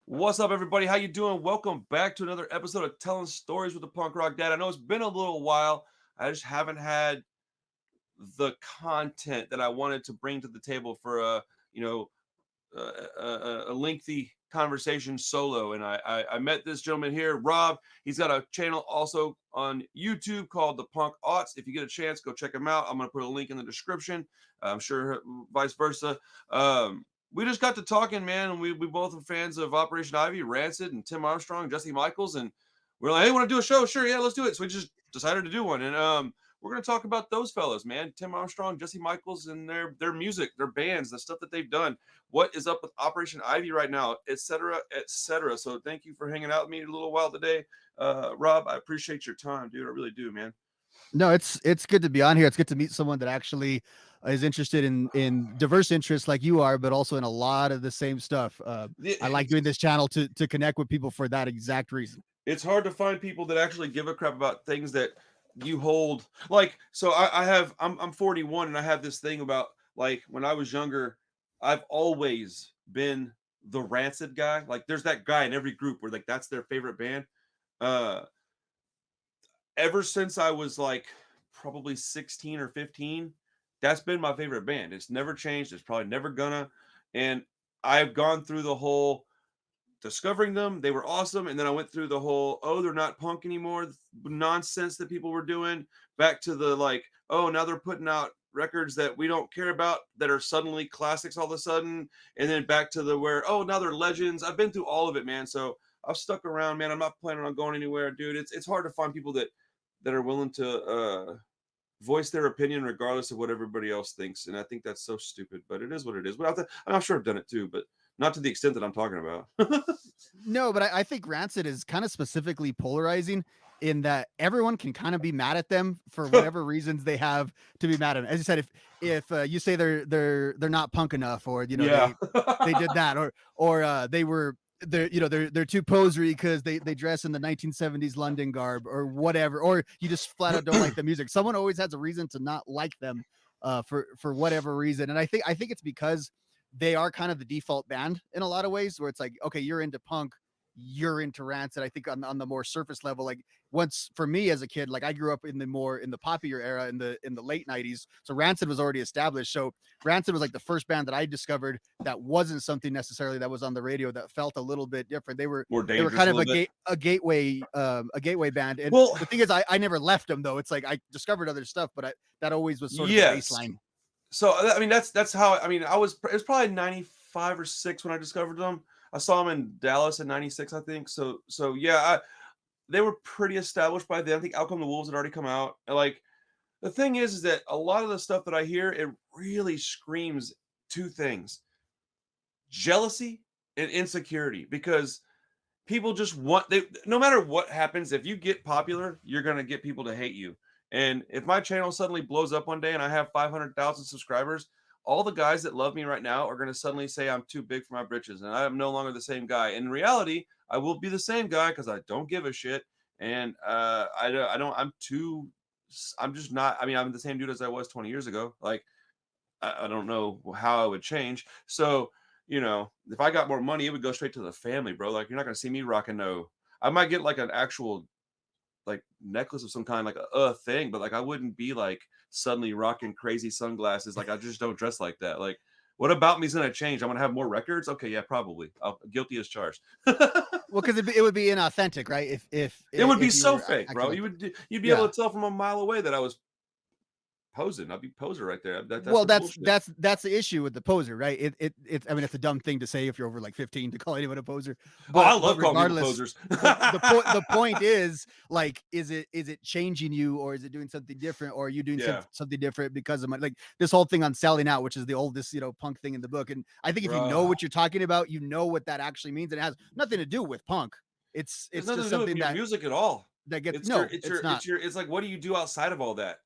What's up, everybody? How you doing? Welcome back to another episode of Telling Stories with the Punk Rock Dad. I know it's been a little while. I just haven't had the content that I wanted to bring to the table for a lengthy conversation solo. And I met this gentleman here, Rob. He's got a channel also on YouTube called The Punk Aughts. If you get a chance, go check him out. I'm going to put a link in the description. I'm sure vice versa. We just got to talking, man, and we both are fans of Operation Ivy, Rancid, and Tim Armstrong, Jesse Michaels, and we're like, hey, want to do a show? Sure, yeah, let's do it. So we just decided to do one, and we're gonna talk about those fellas, man. Tim Armstrong, Jesse Michaels, and their music, their bands, the stuff that they've done. What is up with Operation Ivy right now, etc., etc. So thank you for hanging out with me a little while today, Rob. I appreciate your time, dude. I really do, man. No, it's good to be on here. It's good to meet someone that actually is interested in diverse interests like you are, but also in a lot of the same stuff. I like doing this channel to connect with people for that exact reason. It's hard to find people that actually give a crap about things that you hold. Like, so I'm 41, and I have this thing about, like, when I was younger, I've always been the Rancid guy. Like, there's that guy in every group where, like, that's their favorite band. Uh Ever since I was like probably 16 or 15, that's been my favorite band. It's never changed. It's probably never gonna. And I've gone through the whole discovering them. They were awesome. And then I went through the whole, oh, they're not punk anymore nonsense that people were doing, back to the, like, oh, now they're putting out records that we don't care about that are suddenly classics all of a sudden. And then back to the where, oh, now they're legends. I've been through all of it, man. So I've stuck around, man. I'm not planning on going anywhere, dude. It's hard to find people that are willing to voice their opinion regardless of what everybody else thinks. And I think that's so stupid, but it is what it is. But I'm sure I've done it too, but not to the extent that I'm talking about. No, but I think Rancid is kind of specifically polarizing in that everyone can kind of be mad at them for whatever reasons they have to be mad at them. As you said, if you say they're not punk enough, or Yeah. they did that, or they were they're too posery because they dress in the 1970s London garb or whatever, or you just flat out don't like the music. Someone always has a reason to not like them for whatever reason. And I think it's because they are kind of the default band in a lot of ways, where it's like, okay, you're into punk, you're into Rancid. I think on the more surface level, like, once for me as a kid, like, I grew up in the poppier era in the late 90s. So Rancid was already established. So Rancid was like the first band that I discovered that wasn't something necessarily that was on the radio that felt a little bit different. They were More they were dangerous kind a of little bit. a gateway band. And Well, the thing is, I never left them though. It's like I discovered other stuff, but that always was sort of the yes. baseline. So I mean, that's how, I mean, it was probably 95 or 6 when I discovered them. I saw them in Dallas in 96, I think. So yeah, they were pretty established by then. I think Out Come the Wolves had already come out. Like, the thing is that a lot of the stuff that I hear, it really screams two things: jealousy and insecurity. Because people just want, they, no matter what happens, if you get popular, you're gonna get people to hate you. And if my channel suddenly blows up one day and I have 500,000 subscribers, all the guys that love me right now are gonna suddenly say I'm too big for my britches, and I am no longer the same guy. In reality, I will be the same guy because I don't give a shit, and I don't. I'm just not. I mean, I'm the same dude as I was 20 years ago. Like, I don't know how I would change. So, if I got more money, it would go straight to the family, bro. Like, you're not gonna see me rocking no. I might get like an actual, like, necklace of some kind, like a thing, but like I wouldn't be like suddenly rocking crazy sunglasses. Like, I just don't dress like that. Like, what about me is gonna change? I'm gonna have more records. Okay, yeah, probably. I'll guilty as charged. Well, because it would be inauthentic, right? It would be If you so were fake, acting bro. like that. You'd be able Yeah. to tell from a mile away that I was posing. I'd be poser right there. That's Well, the bullshit. that's the issue with the poser, right? It's I mean, it's a dumb thing to say if you're over like 15 to call anyone a poser, Oh, I but love calling people regardless, posers. the point is, like, is it changing you, or is it doing something different, or are you doing Yeah, something different because of like this whole thing on selling out, which is the oldest punk thing in the book. And I think if you know bro. what you're talking about, you know what that actually means, and it has nothing to do with punk. It's There's it's nothing just to do with something your that music at all. that gets It's your, no, it's not. it's like, what do you do outside of all that?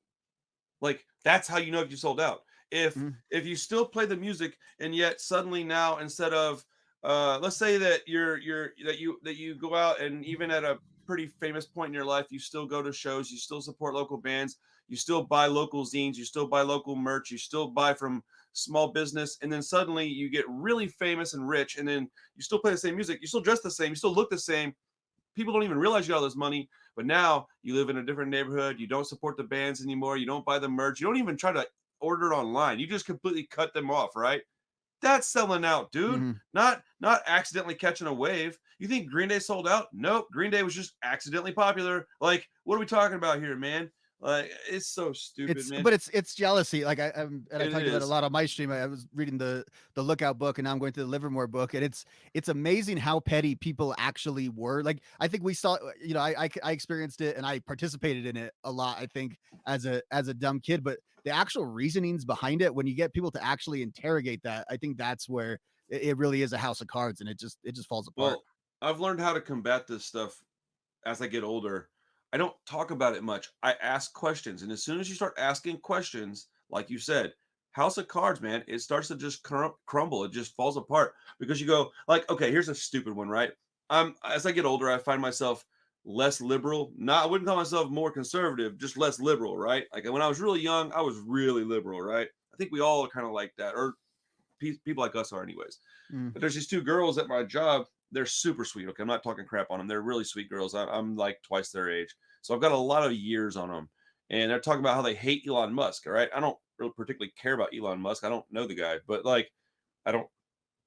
Like, that's how you know if you sold out. Mhm. If you still play the music, and yet suddenly now, instead of, let's say that you go out, and even at a pretty famous point in your life, you still go to shows, you still support local bands, you still buy local zines, you still buy local merch, you still buy from small business, and then suddenly you get really famous and rich, and then you still play the same music, you still dress the same, you still look the same. People don't even realize you got all this money, but now you live in a different neighborhood. You don't support the bands anymore. You don't buy the merch. You don't even try to order it online. You just completely cut them off, right? That's selling out, dude. Mhm. Not accidentally catching a wave. You think Green Day sold out? Nope. Green Day was just accidentally popular. Like, what are we talking about here, man? Like, it's so stupid, It's man. but it's jealousy. Like and I It talked about it a is. lot on my stream. I was reading the Lookout book, and now I'm going through the Livermore book, and it's amazing how petty people actually were. Like I think we saw, I experienced it and I participated in it a lot. I think as a dumb kid, but the actual reasonings behind it, when you get people to actually interrogate that, I think that's where it really is a house of cards, and it just falls apart. Well, I've learned how to combat this stuff as I get older. I don't talk about it much. I ask questions. And as soon as you start asking questions, like you said, House of Cards, man, it starts to just crumble. It just falls apart because you go, like, okay, here's a stupid one, right? As I get older, I find myself less liberal. Not, I wouldn't call myself more conservative, just less liberal, right? Like when I was really young, I was really liberal, right? I think we all are kind of like that, or people like us are, anyways. Mm. But there's these two girls at my job. They're super sweet. Okay, I'm not talking crap on them. They're really sweet girls. I'm like twice their age, so I've got a lot of years on them. And they're talking about how they hate Elon Musk. All right, I don't really particularly care about Elon Musk. I don't know the guy, but like, I don't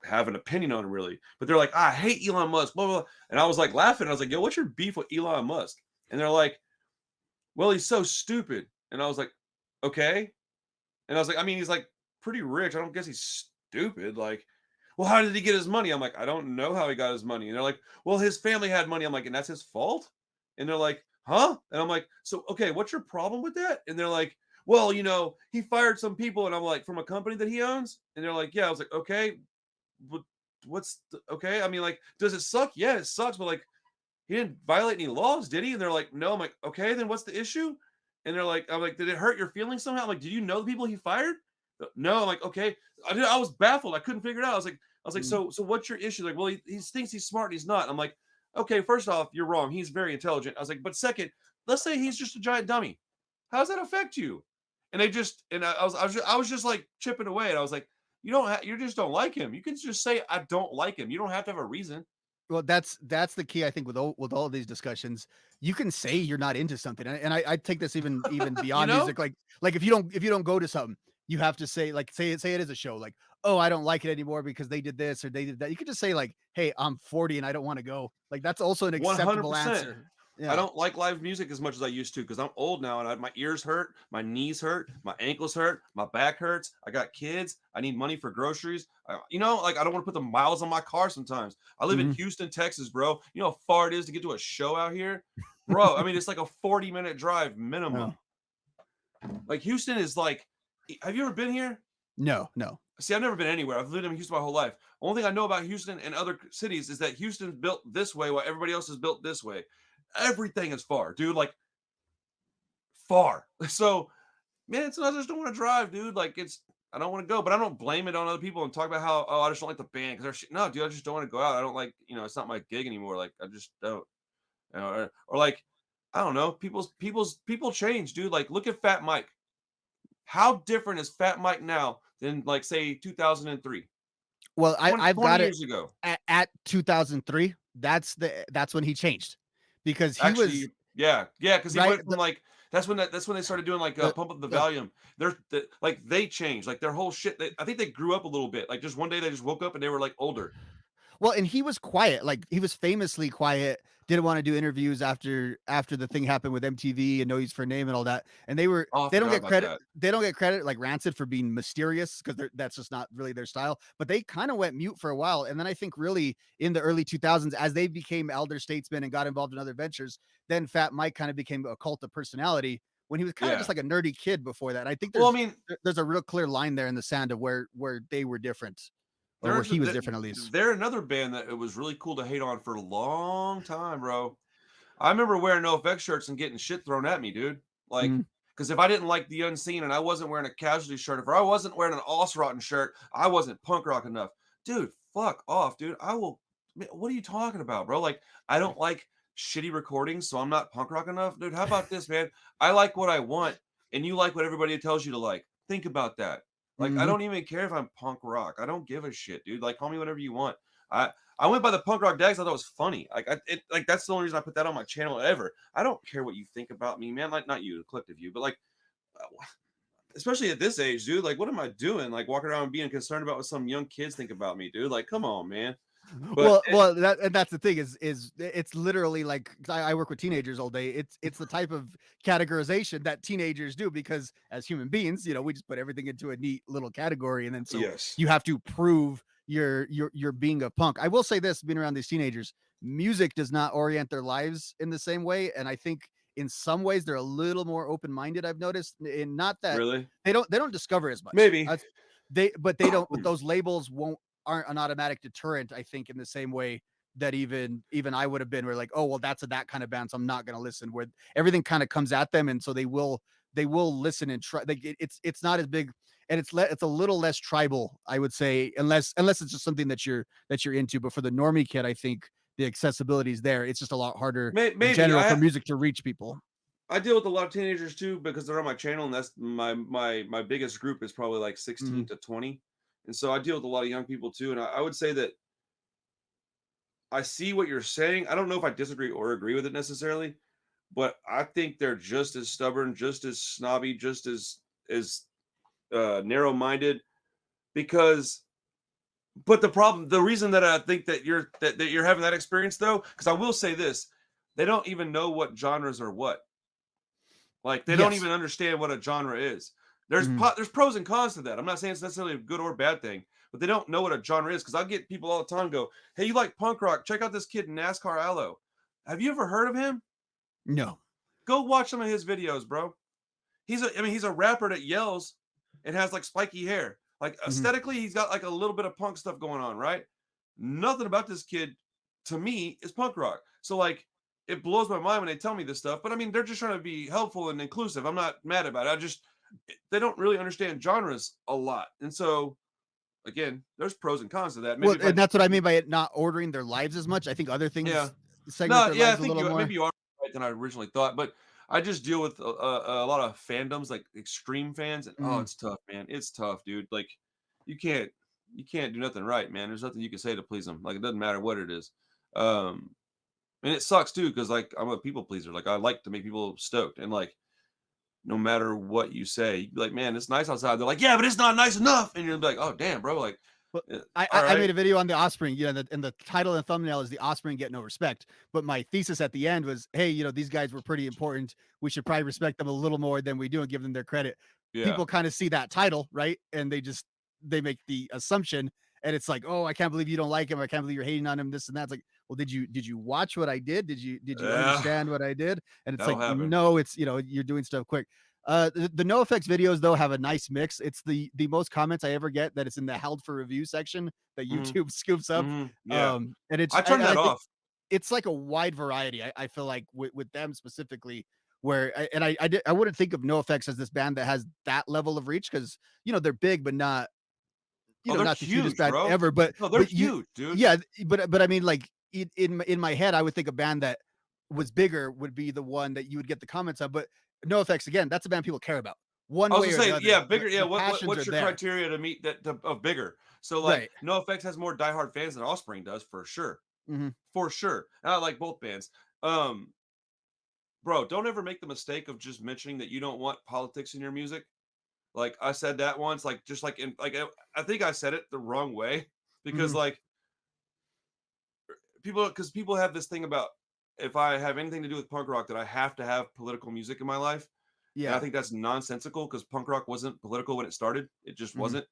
have an opinion on him really. But they're like, I hate Elon Musk, blah blah. Blah. And I was like laughing. I was like, Yo, what's your beef with Elon Musk? And they're like, Well, he's so stupid. And I was like, Okay. And I was like, I mean, he's like pretty rich. I don't guess he's stupid. Like, well, how did he get his money? I'm like, I don't know how he got his money. And they're like, well, his family had money. I'm like, and that's his fault? And they're like, huh? And I'm like, so, okay, what's your problem with that? And they're like, well, he fired some people. And I'm like, from a company that he owns? And they're like, yeah. I was like, okay, but okay? I mean, like, does it suck? Yeah, it sucks. But like, he didn't violate any laws, did he? And they're like, no. I'm like, okay, then what's the issue? And they're like, I'm like, did it hurt your feelings somehow? I'm like, did you know the people he fired? No. I'm like, okay. I was baffled. I couldn't figure it out. I was like, Mm. so what's your issue? Like, well, he thinks he's smart and he's not. I'm like, okay, first off, you're wrong. He's very intelligent. I was like, but second, let's say he's just a giant dummy. How does that affect you? And they just, and I was just like chipping away. And I was like, you just don't like him. You can just say, I don't like him. You don't have to have a reason. Well, that's the key, I think, with all of these discussions. You can say you're not into something, and I take this even You beyond know? music. Like if you don't go to something, you have to say, like, say it is a show, like, oh, I don't like it anymore because they did this or they did that. You could just say like, hey, I'm 40 and I don't want to go. Like that's also an acceptable 100%. answer. I Yeah. don't like live music as much as I used to because I'm old now and my ears hurt, my knees hurt, my ankles hurt, my back hurts. I got kids. I need money for groceries. Like I don't want to put the miles on my car sometimes. I live in Mhm. Houston, Texas, bro. You know how far it is to get to a show out here? Bro, I mean, it's like a 40-minute drive Oh, minimum. Like Houston is like, have you ever been here? no, no. See, I've never been anywhere. I've lived in Houston my whole life. Only thing I know about Houston and other cities is that Houston's built this way while everybody else is built this way. Everything is far, dude. Like far. So, man, I just don't want to drive, dude. Like I don't want to go, but I don't blame it on other people and talk about how I just don't like the band because no, dude, I just don't want to go out. I don't like it's not my gig anymore. Like I just don't, or like I don't know. People change, dude. Like look at Fat Mike. How different is Fat Mike now than like say 2003, Well, I've 20 got it years ago? at 2003. That's when he changed because he was Actually, yeah, yeah, because he right. went from like that's when they started doing like The pump up the the volume. Like they changed like their whole shit. I think they grew up a little bit. Like just one day they just woke up and they were like older. Well, and he was quiet. Like he was famously quiet. Didn't want to do interviews after the thing happened with MTV and No Use for a Name and all that. And Oh, I they don't forgot get about credit. that. They don't get credit like Rancid for being mysterious because that's just not really their style. But they kind of went mute for a while. And then I think really in the early 2000s, as they became elder statesmen and got involved in other ventures, then Fat Mike kind of became a cult of personality when he was kind of just Yeah. like a nerdy kid before that. I think Well, I mean, there's a real clear line there in the sand of where they were different or where there's he was different at least. they're another band that it was really cool to hate on for a long time, bro. I remember wearing NoFX shirts and getting shit thrown at me, dude. Like, Mm. because if I didn't like the Unseen and I wasn't wearing a Casualty shirt, if I wasn't wearing an Rotten shirt, I wasn't punk rock enough. Dude, fuck off, dude. I will. Man, what are you talking about, bro? Like, I don't like shitty recordings, so I'm not punk rock enough, dude. How about this, man? I like what I want, and you like what everybody tells you to like. Think about that. Like, I Mhm. don't even care if I'm punk rock. I don't give a shit, dude. Like, call me whatever you want. I went by the punk rock dags. I thought it was funny. Like that's the only reason I put that on my channel ever. I don't care what you think about me, man. Like, not you, the collective you, but like, especially at this age, dude. Like, what am I doing? Like, walking around being concerned about what some young kids think about me, dude. Like, come on, man. But Well, that's the thing is it's literally like 'cause I work with teenagers all day. It's the type of categorization that teenagers do because as human beings, we just put everything into a neat little category, and then so yes, you have to prove your being a punk. I will say this, being around these teenagers, music does not orient their lives in the same way, and I think in some ways they're a little more open-minded. I've noticed, and not that really, they don't discover as much. maybe. They don't, but those labels won't aren't an automatic deterrent, I think, in the same way that even I would have been, where like, oh well, that's that kind of band, so I'm not gonna listen. Where everything kind of comes at them, and so they will listen and try. Like it's not as big, and it's a little less tribal, I would say, unless it's just something that you're into. But for the normie kid, I think the accessibility is there. It's just a lot harder in Maybe general for music to reach people. I deal with a lot of teenagers too because they're on my channel, and that's my biggest group is probably like 16 Mhm. to 20, and so I deal with a lot of young people too. And I would say that I see what you're saying. I don't know if I disagree or agree with it necessarily, but I think they're just as stubborn, just as snobby, just as narrow minded because but the reason that I think that you're having that experience though, because I will say this, they don't even know what genres are what. Like they don't Yes. even understand what a genre is. Mhm. There's pros and cons to that. I'm not saying it's necessarily a good or bad thing, but they don't know what a genre is. Because I get people all the time go, "Hey, you like punk rock? Check out this kid NASCAR Allo. Have you ever heard of him? No. Go watch some of his videos, bro. He's a rapper that yells and has like spiky hair. Like Mhm. aesthetically, he's got like a little bit of punk stuff going on, right? Nothing about this kid to me is punk rock. So like it blows my mind when they tell me this stuff. But I mean, they're just trying to be helpful and inclusive. I'm not mad about it. They don't really understand genres a lot. And so again, there's pros and cons to that. Maybe Well, if and I that's what I mean by it not ordering their lives as much. I think other yeah. things segment No, their yeah, I lives a think little you more. maybe you are right than I originally thought, but I just deal with a lot of fandoms, like extreme fans, and oh, Mhm. it's tough, man. It's tough, dude. Like you can't you can't do nothing right, man. There's nothing you can say to please them. Like it doesn't matter what it is. Um, and it sucks too, because like I'm a people pleaser. Like I like to make people stoked, and like no matter what you say, you'd be like, man, it's nice outside. They're like, yeah, but it's not nice enough, and you're like, oh damn, bro, like, But eh, I all I made right, a video on the Offspring, and the title and thumbnail is "The Offspring Get No Respect." But my thesis at the end was, "Hey, these guys were pretty important. We should probably respect them a little more than we do and give them their credit." yeah, People kind of see that title, right? And they make the assumption, and it's like, "Oh, I can't believe you don't like him. I can't believe you're hating on him. This and that." It's like, well, did you watch what I did? Did you yeah, understand what I did? And it's that'll like, happen. no, it's you're doing stuff quick. The no effects videos though have a nice mix. It's the most comments I ever get that it's in the held for review section that Hmm. YouTube scoops up. Yeah, And I turned and I that think off. it's like a wide variety. I feel like with them specifically, where I wouldn't think of NoFX as this band that has that level of reach because they're big, but not Oh, they're not the cutest huge, band bro. ever. But No, they're but you huge, dude. yeah, but I mean like in my head, I would think a band that was bigger would be the one that you would get the comments of. But NoFX again, that's a band people care about I one was way gonna or the say, other. yeah, bigger. Yeah, The passions are what's your there, criteria to meet of bigger? So like, right? NoFX has more diehard fans than Offspring does Hmm. for sure. And I like both bands. Um, bro, don't ever make the mistake of just mentioning that you don't want politics in your music. Like I said that once, like just like in like I think I said it the wrong way because Hmm. like because people have this thing about if I have anything to do with punk rock that I have to have political music in my life. And I Yeah. think that's nonsensical because punk rock wasn't political when it started. It just Hmm. wasn't.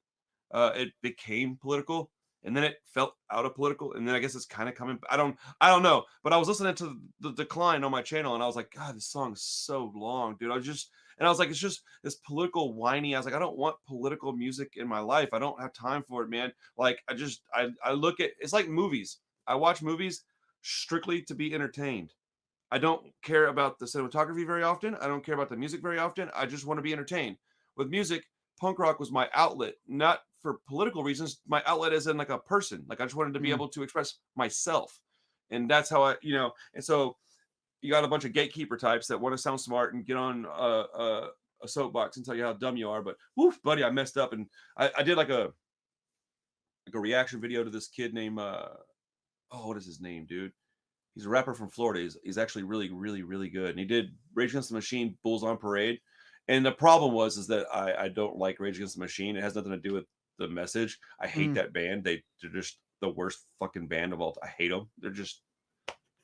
It became political and then it felt out of political. And then I guess it's kind of coming. I don't know. But I was listening to the decline on my channel and I was like, God, this song's so long, dude. And I was like, it's just this political whiny. I was like, I don't want political music in my life. I don't have time for it, man. Like I look at it's like movies. I watch movies strictly to be entertained. I don't care about the cinematography very often. I don't care about the music very often. I just want to be entertained. With music, punk rock was my outlet, not for political reasons. My outlet as in like a person. Like I just wanted to be Hmm. able to express myself. And that's how and so you got a bunch of gatekeeper types that want to sound smart and get on a a soapbox and tell you how dumb you are, but woof, buddy, I messed up, and I did like a reaction video to this kid named what is his name, dude? He's a rapper from Florida. He's actually really, really, really good. And he did Rage Against the Machine, Bulls on Parade. And the problem is that I don't like Rage Against the Machine. It has nothing to do with the message. I hate that band. They're just the worst fucking band of all time. I hate them. They're just,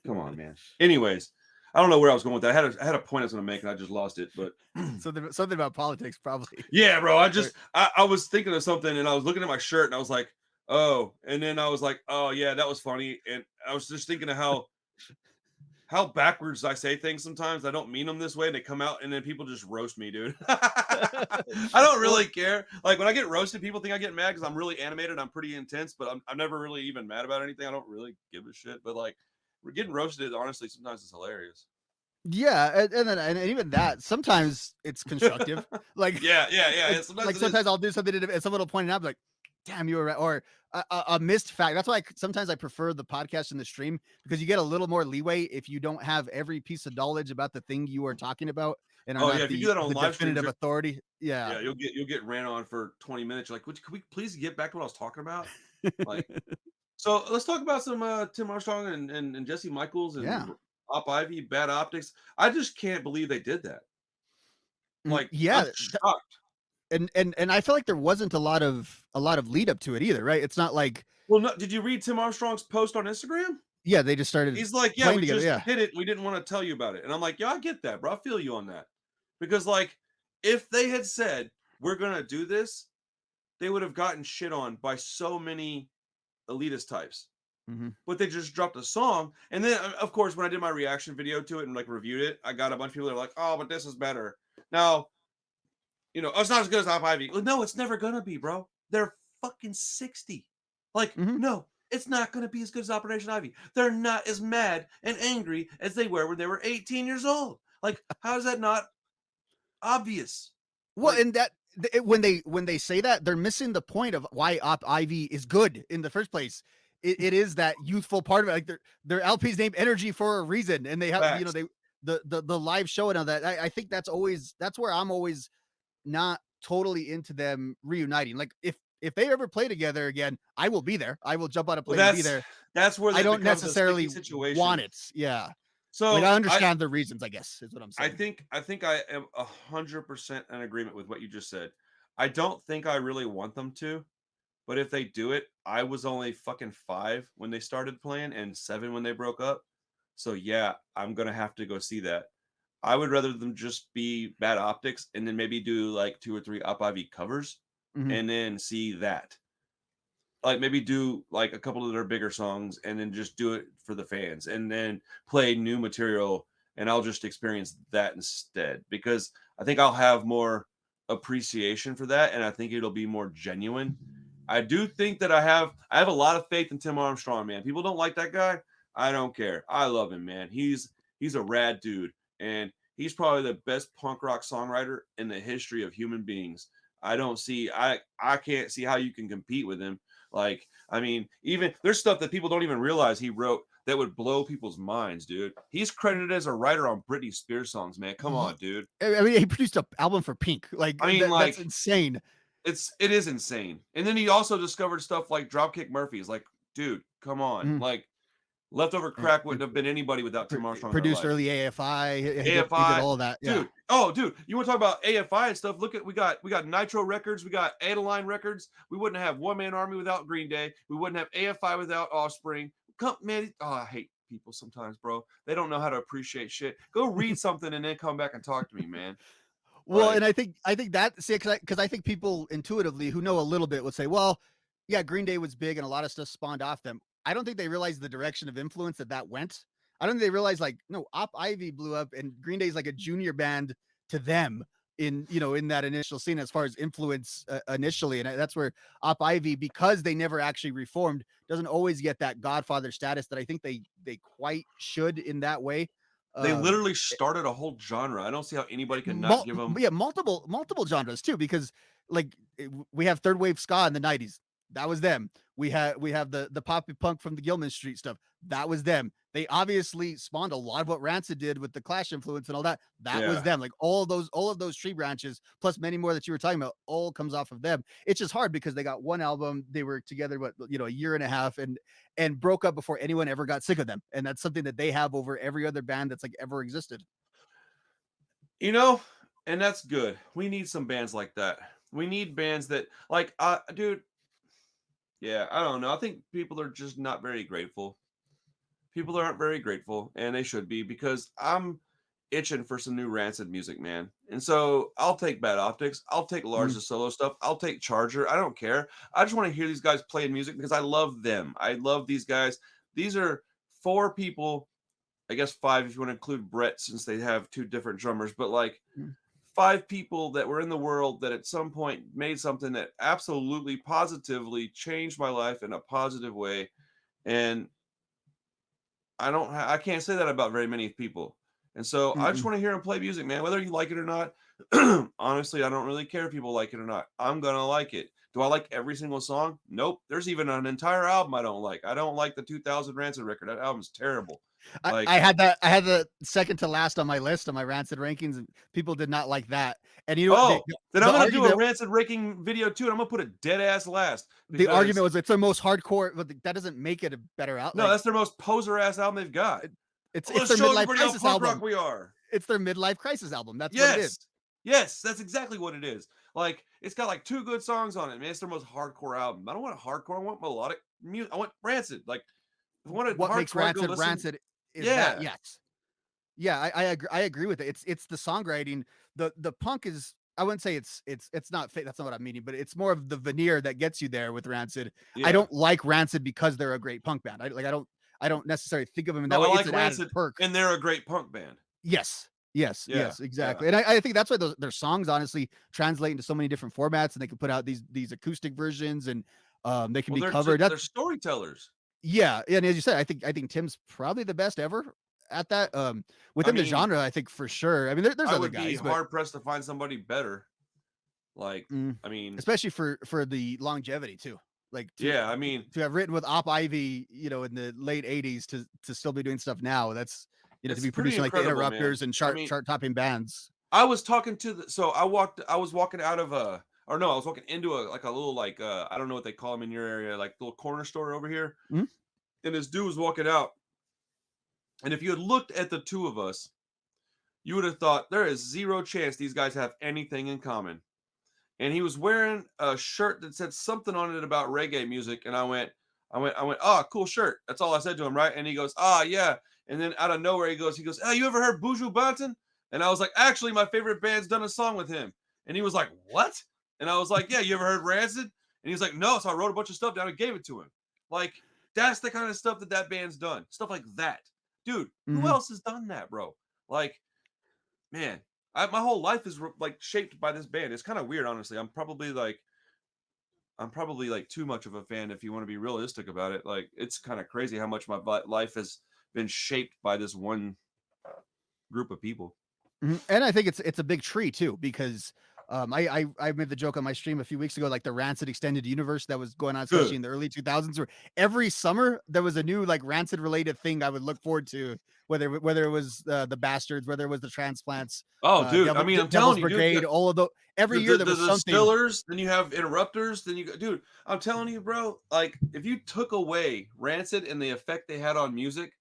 come on, man. Anyways, I don't know where I was going with that. I had a point I was going to make, and I just lost it. But something about politics, probably. Yeah, bro. I was thinking of something, and I was looking at my shirt, and I was like, oh. And then I was like, oh, yeah, that was funny. And I was just thinking of how backwards I say things sometimes. I don't mean them this way. They come out, and then people just roast me, dude. I don't really care. Like, when I get roasted, people think I get mad because I'm really animated. I'm pretty intense, but I'm never really even mad about anything. I don't really give a shit. But, like, we're getting roasted, honestly, sometimes it's hilarious. Yeah, and even that, sometimes it's constructive. Like, yeah. Sometimes I'll do something and someone will point it out, like, damn, you were right. Or a missed fact. That's why sometimes I prefer the podcast and the stream, because you get a little more leeway if you don't have every piece of knowledge about the thing you are talking about. And if you do that on live definitive authority. Yeah, you'll get ran on for 20 minutes. You're like, could we please get back to what I was talking about? Like, so let's talk about some Tim Armstrong and Jesse Michaels and Op Ivy, Bad Optix. I just can't believe they did that. Like, I'm shocked. And I feel like there wasn't a lot of lead up to it either, right? It's not like, well, no, did you read Tim Armstrong's post on Instagram? Yeah, they just started. He's like, yeah, we just did it. We didn't want to tell you about it. And I'm like, yeah, I get that, bro. I feel you on that. Because, like, if they had said, we're going to do this, they would have gotten shit on by so many elitist types. But they just dropped a song. And then, of course, when I did my reaction video to it and, like, reviewed it, I got a bunch of people that are like, oh, but this is better. Now, it's not as good as Op Ivy. No, it's never going to be, bro. They're fucking 60. Like, no, it's not going to be as good as Operation Ivy. They're not as mad and angry as they were when they were 18 years old. Like, how is that not obvious? Well, and that when they say that, they're missing the point of why Op Ivy is good in the first place. It is that youthful part of it. Like, their LP's named Energy for a reason, and they have the live show and all that. I think that's where I'm always not totally into them reuniting. Like, if they ever play together again, I will be there. I will jump on a plane and be there. That's where I don't necessarily want it. Yeah. So I understand the reasons, I guess, is what I'm saying. I think I am 100% in agreement with what you just said. I don't think I really want them to, but if they do it, I was only fucking 5 when they started playing and 7 when they broke up. So yeah, I'm gonna have to go see that. I would rather them just be Bad Optix and then maybe do like 2 or 3 Op Ivy covers and then see that. Like, maybe do like a couple of their bigger songs and then just do it for the fans and then play new material, and I'll just experience that instead, because I think I'll have more appreciation for that, and I think it'll be more genuine. I do think that I have a lot of faith in Tim Armstrong, man. People don't like that guy. I don't care. I love him, man. He's a rad dude, and he's probably the best punk rock songwriter in the history of human beings. I can't see how you can compete with him. Like, I mean, even there's stuff that people don't even realize he wrote that would blow people's minds, dude. He's credited as a writer on Britney Spears songs, man. Come on, dude. I mean, he produced an album for Pink. Like, I mean, that's insane. It is insane. And then he also discovered stuff like Dropkick Murphys. Like, dude, come on. Like, Leftover Crack wouldn't have been anybody without Tim Armstrong. Produced early AFI. He did all that. Yeah. Dude, you want to talk about AFI and stuff? Look at we got Nitro Records, we got Adeline Records. We wouldn't have One Man Army without Green Day. We wouldn't have AFI without Offspring. Man, I hate people sometimes, bro. They don't know how to appreciate shit. Go read something and then come back and talk to me, man. Well, and I think that, because I think people intuitively who know a little bit would say, well, yeah, Green Day was big and a lot of stuff spawned off them. I don't think they realized the direction of influence that went. I don't think they realized, like, no, Op Ivy blew up and Green Day is like a junior band to them in that initial scene as far as influence initially. And that's where Op Ivy, because they never actually reformed, doesn't always get that Godfather status that I think they quite should in that way. They literally started a whole genre. I don't see how anybody can not give them. Yeah, multiple genres too, because like we have third wave ska in the 90s. That was them. We have the poppy punk from the Gilman Street stuff. That was them. They obviously spawned a lot of what Rancid did with the Clash influence and all that. That was Yeah. them. Like all of those tree branches, plus many more that you were talking about, all comes off of them. It's just hard because they got one album. They were together, what, a year and a half, and broke up before anyone ever got sick of them. And that's something that they have over every other band that's like ever existed. You know, and that's good. We need some bands like that. We need bands that like dude, yeah, I don't know. I think people are just not very grateful. People aren't very grateful, and they should be because I'm itching for some new Rancid music, man. And so I'll take Bad Optics. I'll take Mhm. Lars' solo stuff. I'll take Charger. I don't care. I just want to hear these guys playing music because I love them. I love these guys. These are four people, I guess five if you want to include Brett since they have two different drummers, but like Mhm. five people that were in the world that at some point made something that absolutely positively changed my life in a positive way. And I can't say that about very many people. And so I just Mm-mm. want to hear him play music, man, whether you like it or not. Honestly, I don't really care if people like it or not. I'm gonna like it. Do I like every single song? Nope. There's even an entire album I don't like. I don't like the 2000 Rancid record. That album's terrible. Like, I had the second to last on my list on my Rancid rankings, and people did not like that. And you know what? oh, then I'm The gonna do a argument Rancid ranking video too, and I'm gonna put it dead ass last the argument because was it's their most hardcore, but that doesn't make it a better out. no, Like that's their most poser ass album they've got. it, it's Well, it's let's their show midlife everybody how crisis punk rock album. we are. It's their midlife crisis album. That's what it is. Yes. Yes, that's exactly what it is. Like, it's got like two good songs on it, man. It's their most hardcore album. I don't want a hardcore. I want melodic music. I want Rancid. Like, if I want a What makes hardcore, go Rancid listen. Rancid is that. Yeah. Yes. Yeah, I agree with it. It's the songwriting. The punk is, I wouldn't say it's not fake. That's not what I'm meaning, but it's more of the veneer that gets you there with Rancid. I Yeah. don't like Rancid because they're a great punk band. I don't necessarily think of them in that No, I way. It's like an added Rancid, perk. and they're a great punk band. Yes. Yes, Yeah. yes, Yeah. exactly. And I think that's why their songs honestly translate into so many different formats, and they can put out these acoustic versions, and they can Well, be covered. That's they're storytellers. yeah, and as you said, I think Tim's probably the best ever at that. I Within the mean, genre, I think for sure. I mean, there's I other would be guys, but hard pressed to find somebody better. Like, mm, I mean, especially for the longevity too. Like yeah, I mean, to have written with Op Ivy, in the late '80s to still be doing stuff now. That's to it's be pretty producing like the incredible, man. Interrupters and I mean, chart topping bands. I was talking to the so I was walking out of a or no, I was walking into a like a little like I don't know what they call them in your area, like little corner store over here. Mhm. And this dude was walking out. And if you had looked at the two of us, you would have thought there is zero chance these guys have anything in common. And he was wearing a shirt that said something on it about reggae music. And oh, cool shirt. That's all I said to him, right? And he goes, ah, yeah. And then out of nowhere, he goes, oh, you ever heard Buju Banton? And I was like, actually, my favorite band's done a song with him. And he was like, what? And I was like, yeah, you ever heard Rancid? And he was like, no. So I wrote a bunch of stuff down and gave it to him. Like, that's the kind of stuff that band's done. Stuff like that. Dude, who Mhm. else has done that, bro? Like, man, my whole life is like shaped by this band. It's kind of weird, honestly. I'm probably like too much of a fan if you want to be realistic about it. Like, it's kind of crazy how much my life has been shaped by this one group of people. Mhm, and I think it's a big tree too because, I made the joke on my stream a few weeks ago, like the Rancid extended universe that was going on, especially Good. in the early 2000s, where every summer there was a new like Rancid related thing I would look forward to, whether it was the Bastards, whether it was the Transplants, Oh, dude. I mean, I'm Devil's telling you, dude. Brigade, all of the every year there The was something. distillers, then you have interrupters, then you go, dude. I'm telling you, bro. Like, if you took away Rancid and the effect they had on music,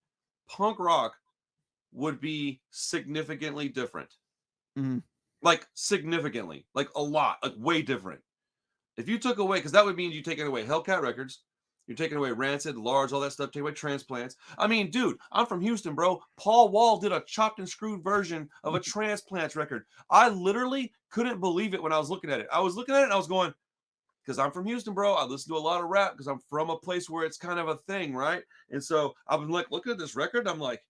punk rock would be significantly different. Mhm, Like significantly, like a lot, like way different. If you took away, because that would mean you taking away Hellcat Records, you're taking away Rancid, Large, all that stuff, take away Transplants. I mean, dude, I'm from Houston, bro. Paul Wall did a chopped and screwed version of a Transplants record. I literally couldn't believe it when I was looking at it. I was looking at it and I was going, because I'm from Houston, bro. I listen to a lot of rap because I'm from a place where it's kind of a thing, right? And so I've been like looking at this record, I'm like,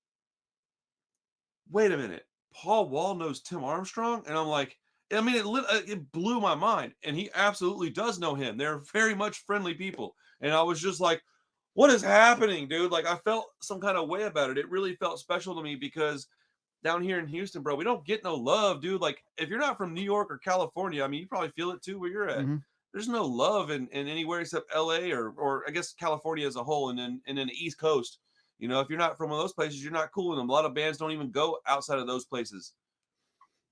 wait a minute, Paul Wall knows Tim Armstrong? And I'm like, I mean, it blew my mind. And he absolutely does know him. They're very much friendly people. And I was just like, what is happening, dude? Like, I felt some kind of way about it. It really felt special to me because down here in Houston, bro, we don't get no love, dude. Like, if you're not from New York or California, I mean, you probably feel it too where you're at. mhm. there's no love in anywhere except LA or I guess California as a whole, and then the East Coast. You know, if you're not from one of those places, you're not cool in them. A lot of bands don't even go outside of those places.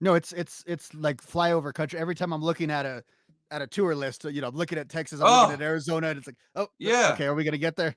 No, it's like flyover country. Every time I'm looking at a tour list, I'm looking at Texas, I'm looking at Oh, Arizona, and it's like, oh, yeah. okay, are we gonna get there?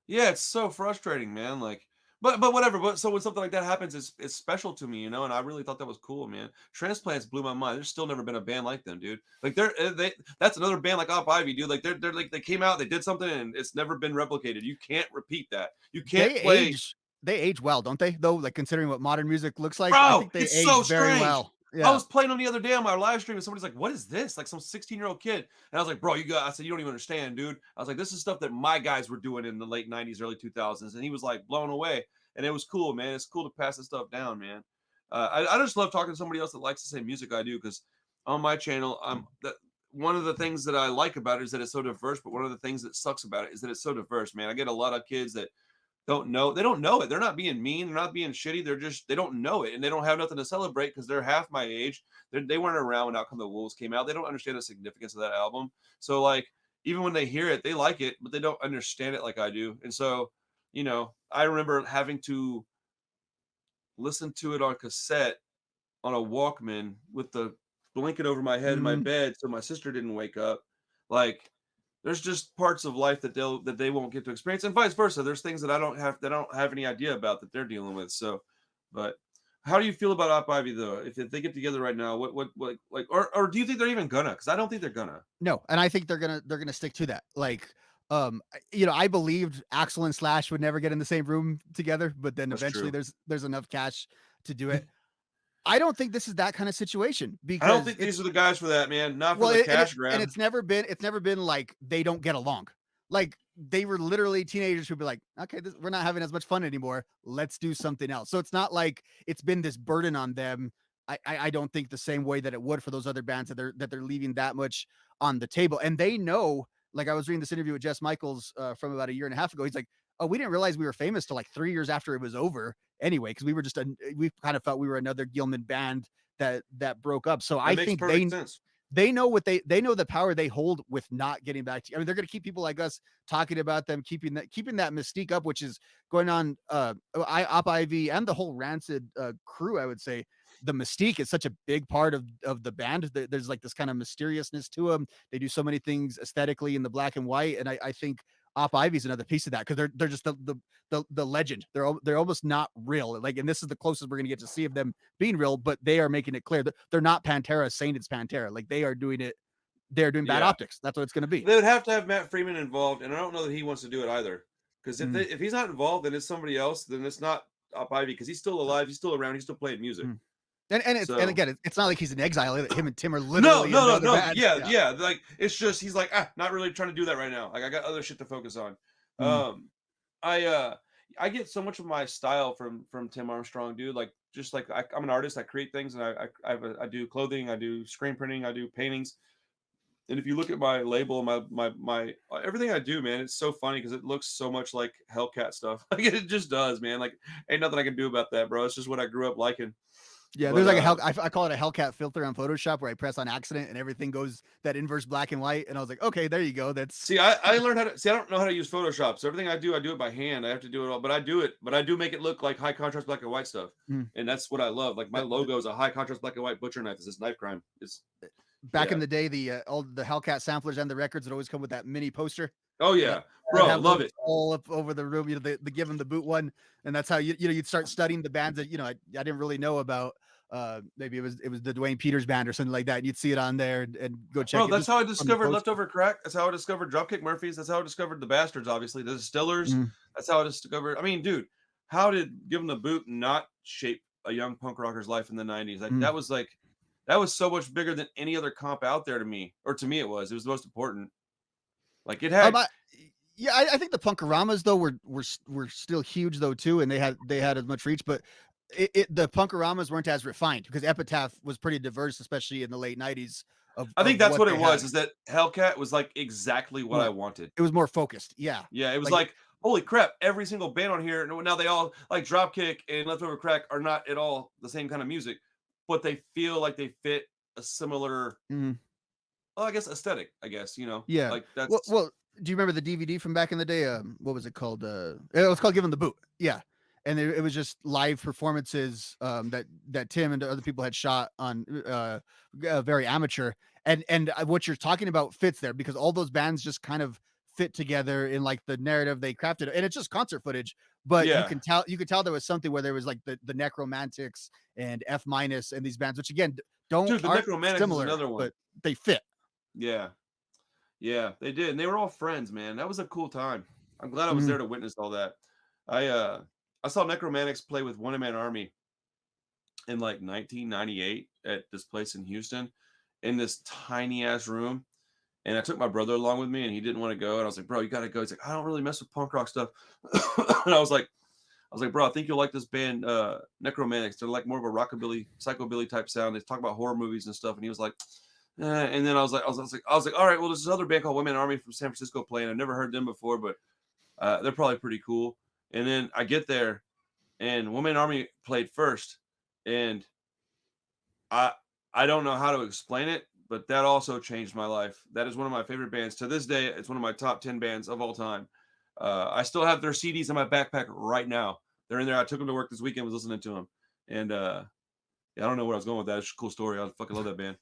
Yeah, it's so frustrating, man. Like, but whatever. But so when something like that happens, it's special to me, you know. And I really thought that was cool, man. Transplants blew my mind. There's still never been a band like them, dude. Like they that's another band like Op Ivy, dude. Like they're like they came out, they did something, and it's never been replicated. You can't repeat that. You can't They play, age they age well, don't they? Though, like considering what modern music looks like, I bro. think they It's age so very strange. well. I Yeah. was playing them the other day on my live stream, and somebody's like, "What is this?" Like some 16-year-old kid, and I was like, "Bro, you got." I said, "You don't even understand, dude." I was like, "This is stuff that my guys were doing in the late '90s, early 2000s," and he was like blown away. And it was cool, man. It's cool to pass this stuff down, man. I just love talking to somebody else that likes the same music I do because on my channel, that one of the things that I like about it is that it's so diverse. But one of the things that sucks about it is that it's so diverse, man. I get a lot of kids that they don't know it. They're not being mean, they're not being shitty. They don't know it, and they don't have nothing to celebrate because they're half my age. They weren't around when Out Come the Wolves came out. They don't understand the significance of that album. So like even when they hear it, they like it, but they don't understand it like I do. And so, I remember having to listen to it on cassette on a Walkman with the blanket over my head in my Mhm. bed so my sister didn't wake up. Like there's just parts of life that they won't get to experience, and vice versa. There's things that I don't have any idea about that they're dealing with. So, but how do you feel about Op Ivy though? If they get together right now, what like or do you think they're even gonna? Because I don't think they're gonna. No, and I think they're gonna stick to that. Like, I believed Axel and Slash would never get in the same room together, but then That's eventually true. there's enough cash to do it. I don't think this is that kind of situation I don't because think these it's are the guys for that, man. Not for well, the and cash grab. it's never been like they don't get along. Like they were literally teenagers who'd be like, okay, we're not having as much fun anymore. Let's do something else. So it's not like it's been this burden on them. I don't think the same way that it would for those other bands that they're leaving that much on the table. And they know, like I was reading this interview with Jess Michaels from about a year and a half ago. He's like, oh, we didn't realize we were famous till like 3 years after it was over anyway, because we kind of felt we were another Gilman band that broke up. So That I makes think perfect sense. they know they know the power they hold with not getting back to. I mean, they're going to keep people like us talking about them, keeping that mystique up, which is going on. Op Ivy and the whole Rancid crew, I would say. The mystique is such a big part of the band. There's like this kind of mysteriousness to them. They do so many things aesthetically in the black and white, and I think Op Ivy's another piece of that because they're just the legend. They're almost not real. Like, and this is the closest we're gonna get to see of them being real, but they are making it clear that they're not Pantera saying it's Pantera. Like they are doing it. They're doing Bad Yeah. Optics. That's what it's gonna be. They would have to have Matt Freeman involved, and I don't know that he wants to do it either. Because Mm, if he's not involved, then it's somebody else. Then it's not Up Ivy because he's still alive, he's still around, he's still playing music. mm. And So again, it's not like he's in exile. Him and Tim are no, literally in no, no, another no. band. Yeah, Yeah. yeah. Like it's just he's like not really trying to do that right now. Like I got other shit to focus on. Mm, Um, I get so much of my style from Tim Armstrong, dude. Like just like I'm an artist, I create things, and I do clothing, I do screen printing, I do paintings. And if you look at my label, my everything I do, man, it's so funny because it looks so much like Hellcat stuff. Like it just does, man. Like ain't nothing I can do about that, bro. It's just what I grew up liking. yeah, But there's like I call it a Hellcat filter on Photoshop where I press on accident and everything goes that inverse black and white. And I was like, okay, there you go. That's see, I learned how to see. I don't know how to use Photoshop, so everything I do it by hand. I have to do it all, but I do it. But I do make it look like high contrast black and white stuff, mm. and that's what I love. Like my The logo is a high contrast black and white butcher knife. This is knife crime. It's back in yeah. the day, all the Hellcat samplers and the records would always come with that mini poster. Oh And yeah, I'd bro, have love those it. all up over the room, the give 'em the boot one, and that's how you'd start studying the bands that I didn't really know about. Maybe it was the Dwayne Peters band or something like that. And you'd see it on there and go check Bro, it that's just how I from the discovered poster. Leftover Crack. That's how I discovered Dropkick Murphys. That's how I discovered the Bastards. Obviously, the Distillers. Mm, That's how I discovered. I mean, dude, how did Give 'Em the Boot not shape a young punk rocker's life in the '90s? mm. Like that was so much bigger than any other comp out there to me, or to me, it was. It was the most important. Like it had. I yeah, I think the Punkaramas though were still huge though too, and they had as much reach, but the Punkaramas weren't as refined because Epitaph was pretty diverse, especially in the late '90s I think of that's what what they it was. had. Is that Hellcat was like exactly what I More, wanted. it was more focused. Yeah, Yeah, it was like like, holy crap, every single band on here, now they all like Dropkick and Leftover Crack are not at all the same kind of music, but they feel like they fit a similar mhm. well, I guess aesthetic, I guess, Yeah. like Well, that's well, do you remember the DVD from back in the day? What was it called? It was called "Give 'Em the Boot." Yeah, and it was just live performances that Tim and other people had shot on very amateur. And what you're talking about fits there because all those bands just kind of fit together in like the narrative they crafted, and it's just concert footage. But yeah. you could tell there was something where there was like the Necromantics and F minus and these bands, which again don't Dude, the aren't Necromantics is similar, another one. but they fit. Yeah. Yeah, they did, and they were all friends, man. That was a cool time. I'm glad I was Mhm. there to witness all that. I, uh I saw Necromantics play with One Man Army in, like, 1998 at this place in Houston in this tiny ass room, and I took my brother along with me, and he didn't wanna go, and I was like, "Bro, you gotta go." He's like, "I don't really mess with punk rock stuff." And I was like, "Bro, I think you'll like this band, Necromantics. They're like more of a rockabilly, psychobilly type sound. They talk about horror movies and stuff." And he was like, and then I was like, "All right, well, there's this other band called Women Army from San Francisco playing. I've never heard them before, but they're probably pretty cool." And then I get there, and Women Army played first, and I I don't know how to explain it, but that also changed my life. That is one of my favorite bands to this day. It's one of my top 10 bands of all time. I still have their CDs in my backpack right now. They're in there. I took them to work this weekend. Was listening to them, and yeah, I don't know where I was going with that. It's a cool story. I fucking love that band.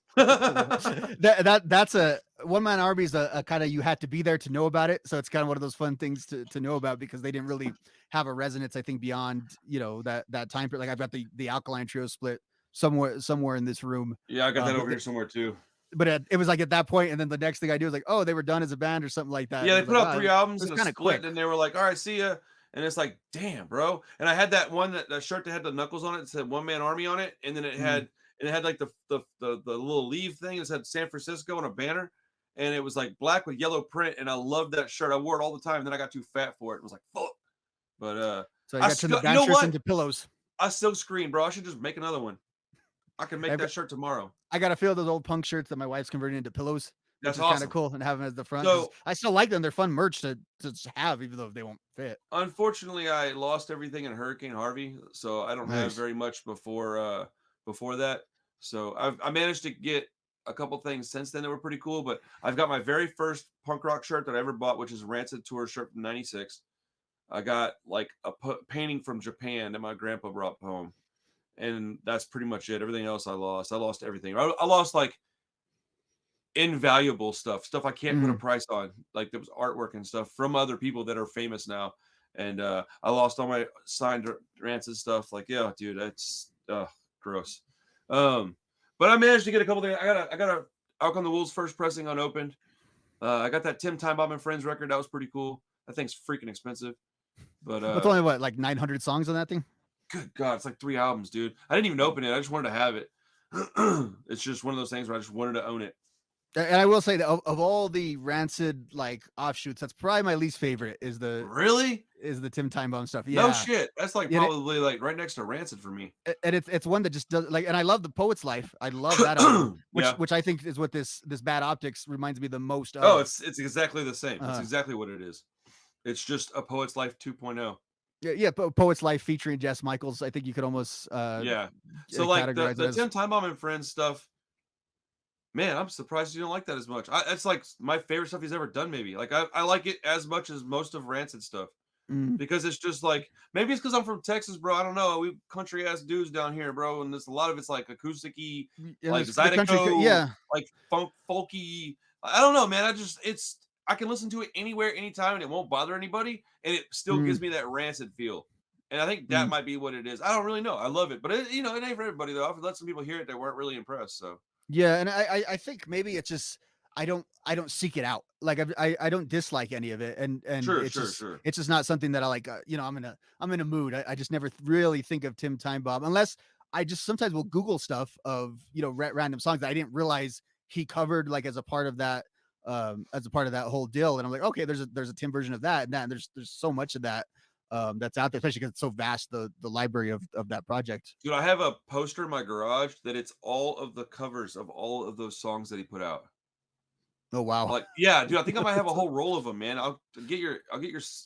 That's a one man army is a kind of you had to be there to know about it. So it's kind of one of those fun things to know about because they didn't really have a resonance, I think, beyond that time period. Like I've got the Alkaline Trio split somewhere in this room. Yeah, I got that But over here somewhere too. it was like at that point, and then the next thing I do is like, oh, they were done as a band or something like that. Yeah, And they it was put like, out wow, 3 it albums was and a kind of split, quick. and they were like, "All right, see ya." And it's like, "Damn, bro." And I had that one that shirt that had the knuckles on it, that said One Man Army on it, and then Mm. it had like the little leaf thing that said San Francisco on a banner, and it was like black with yellow print, and I loved that shirt. I wore it all the time, and then I got too fat for it. It was like, "Fuck." But So you I got to turn the still, you band know shirts what? into pillows. I still scream, bro. I should just make another one. I can make I've that got, shirt tomorrow. I got to feel those old punk shirts that my wife's converting into pillows, which That's is kind of awesome. cool, and have them as the front because So I still like them. They're fun merch to just have, even though they won't fit. unfortunately, I lost everything in Hurricane Harvey, so I don't have Nice. very much before that. So I managed to get a couple things since then that were pretty cool, but I've got my very first punk rock shirt that I ever bought, which is Rancid tour shirt from '96. I got like a painting from Japan that my grandpa brought home, and that's pretty much it. Everything else I lost. I lost everything. I lost like invaluable stuff I can't put a Mhm. price on. Like there was artwork and stuff from other people that are famous now. And I lost all my signed Rancid stuff. Like, yeah, dude, that's gross. Um, but I managed to get a couple things. I got a Out on the Wolves first pressing unopened. I got that Tim Time Bomb and Friends record. That was pretty cool. That thing's freaking expensive. But What's only what like 900 songs on that thing? good God, it's like 3 albums, dude. I didn't even open it. I just wanted to have it. It's just one of those things where I just wanted to own it. And I will say that of all the Rancid like offshoots, that's probably my least favorite Really? is the Tim Time Bomb stuff. No Yeah. shit. That's like Yeah, probably like right next to Rancid for me. and it's one that just does like, and I love the Poet's Life. I love that album, Yeah. which I think is what this Bad Optics reminds me the most Oh, of. it's exactly the same. It's Uh, exactly what it is. It's just a Poet's Life 2.0. yeah, Poet's Life featuring Jess Michaels. I think you could almost Yeah. So like categorize it the as. Tim Time Bomb and Friends stuff, man, I'm surprised you don't like that as much. It's like my favorite stuff he's ever done. Maybe like I like it as much as most of Rancid stuff Mm, because it's just like maybe it's because I'm from Texas, bro. I don't know. We country ass dudes down here, bro, and there's a lot of it's like acousticy, and like the country, Zydeco, yeah. like folky. I don't know, man. I can listen to it anywhere, anytime, and it won't bother anybody, and it still Mm, gives me that Rancid feel. And I think that mm. might be what it is. I don't really know. I love it, but it ain't for everybody though. I've let some people hear it that weren't really impressed. So Yeah, and I think maybe it's just I don't seek it out. Like I don't dislike any of it, and sure, sure, sure. it's just not something that I like. I'm in a mood. I just never really think of Tim Time Bomb unless I just sometimes will Google stuff of random songs that I didn't realize he covered like as a part of that whole deal, and I'm like, okay, there's a Tim version of that, and there's so much of that that's out there, especially because it's so vast the library of that project. Dude, I have a poster in my garage that it's all of the covers of all of those songs that he put out. Oh wow. Like, yeah, dude, I think I might have a whole roll of them, man. I'll get your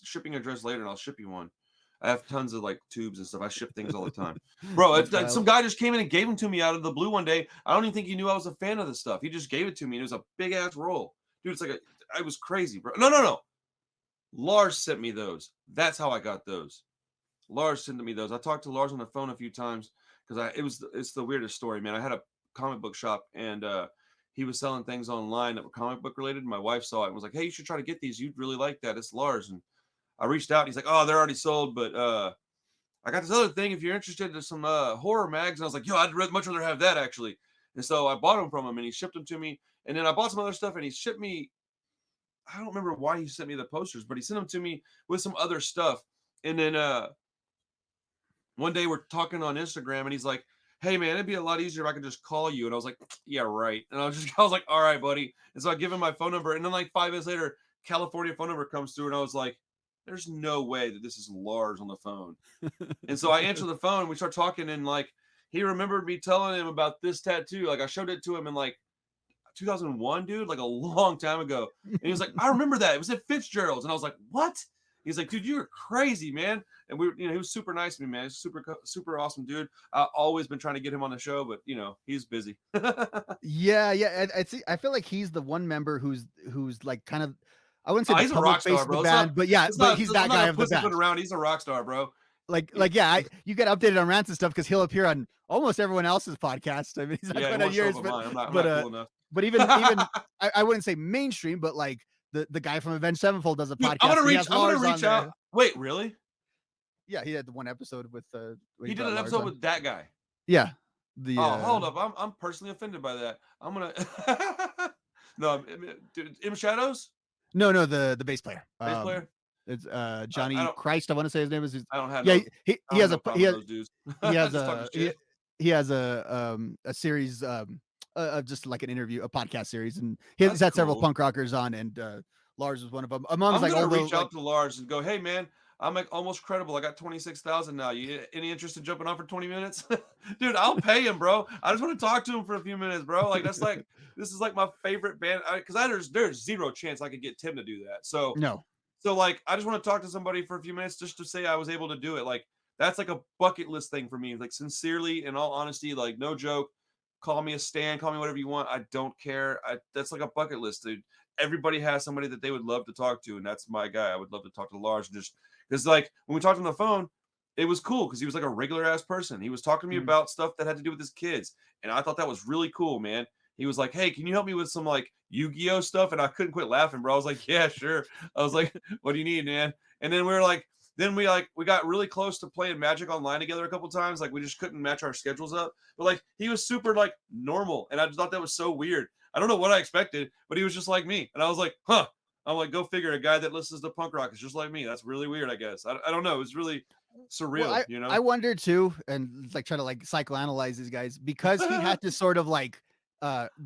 shipping address later, and I'll ship you one. I have tons of like tubes and stuff. I ship things all the time, bro. That's Like, some wild. guy just came in and gave them to me out of the blue one day. I don't even think he knew I was a fan of the stuff. He just gave it to me. And it was a big ass roll, dude. It's like I was crazy, bro. No, no, no. Lars sent me those. That's how I got those. Lars sent me those. I talked to Lars on the phone a few times because it's the weirdest story, man. I had a comic book shop and he was selling things online that were comic book related. My wife saw it and was like, "Hey, you should try to get these. You'd really like that. It's Lars." And I reached out. And he's like, "Oh, they're already sold, but I got this other thing. If you're interested, there's some horror mags." And I was like, "Yo, much rather have that actually." And so I bought them from him, and he shipped them to me. And then I bought some other stuff, and he shipped me. I don't remember why he sent me the posters, but he sent them to me with some other stuff. And then one day we're talking on Instagram, and he's like, "Hey man, it'd be a lot easier if I could just call you." And I was like, "Yeah, right." And I was like, "All right, buddy." And so I give him my phone number, and then like 5 minutes later, California phone number comes through, and I was like, "There's no way that this is Lars on the phone." And so I answer the phone, we start talking, and like he remembered me telling him about this tattoo. Like I showed it to him in like 2001, dude, like a long time ago. And he was like, "I remember that. It was at Fitzgerald's." And I was like, "What?" He's like, "Dude, you're crazy, man." And he was super nice to me, man. He's super awesome dude. I've always been trying to get him on the show, but he's busy. Yeah, yeah. I feel like he's the one member who's like kind of, I wouldn't say Oh, the he's a public rock face star, of the bro. band, but yeah, It's but not, he's I'm that not guy a of the pussyfoot band. around. He's a rock star, bro. Yeah, you get updated on Rancid stuff because he'll appear on almost everyone else's podcast. I mean, he's not Yeah, he quite on won't show up yours, on but mine. I'm but not uh, cool enough. but even I wouldn't say mainstream, but like the guy from Avenged Sevenfold does a Dude, podcast. And he has I'm gonna Lars on reach out. there. Wait, really? Yeah, he had the one episode with where he He did brought an Lars episode on. with that guy. Yeah, the Oh, hold up. I'm personally offended by that. I'm gonna no, dude, M Shadows, no, the bass player. bass player. It's I Johnny don't Christ. I want to say his name is. I don't have Yeah, no I he don't have has no a problem with those dudes. he has Just talking shit. he has a series just like an interview, a podcast series, and he's That's had several cool. punk rockers on, and Lars was one of them. Amongst I'm like gonna all the reach like, out to Lars and go, "Hey man, I'm like almost credible. I got 26,000 now. You any interest in jumping on for 20 minutes?" Dude, I'll pay him, bro. I just want to talk to him for a few minutes, bro. Like this is like my favorite band because there's zero chance I could get Tim to do that. no. So like I just want to talk to somebody for a few minutes just to say I was able to do it. Like that's like a bucket list thing for me. Like sincerely, in all honesty, like no joke. Call me a stan, call me whatever you want. I don't care. That's like a bucket list, dude. Everybody has somebody that they would love to talk to, and that's my guy. I would love to talk to Lars and just because like when we talked on the phone, it was cool because he was like a regular ass person. He was talking to me Mm. about stuff that had to do with his kids, and I thought that was really cool, man. He was like, "Hey, can you help me with some like Yu-Gi-Oh stuff?" And I couldn't quit laughing, bro. I was like, "Yeah, sure." I was like, "What do you need, man?" And then we got really close to playing Magic Online together a couple times. Like we just couldn't match our schedules up. But like he was super like normal, and I just thought that was so weird. I don't know what I expected, but he was just like me, and I was like, "Huh." I'm like, go figure. A guy that listens to punk rock is just like me. That's really weird, I guess. I don't know. It was really Well, surreal, I wonder too, and like try to like psychoanalyze these guys because he had to sort of like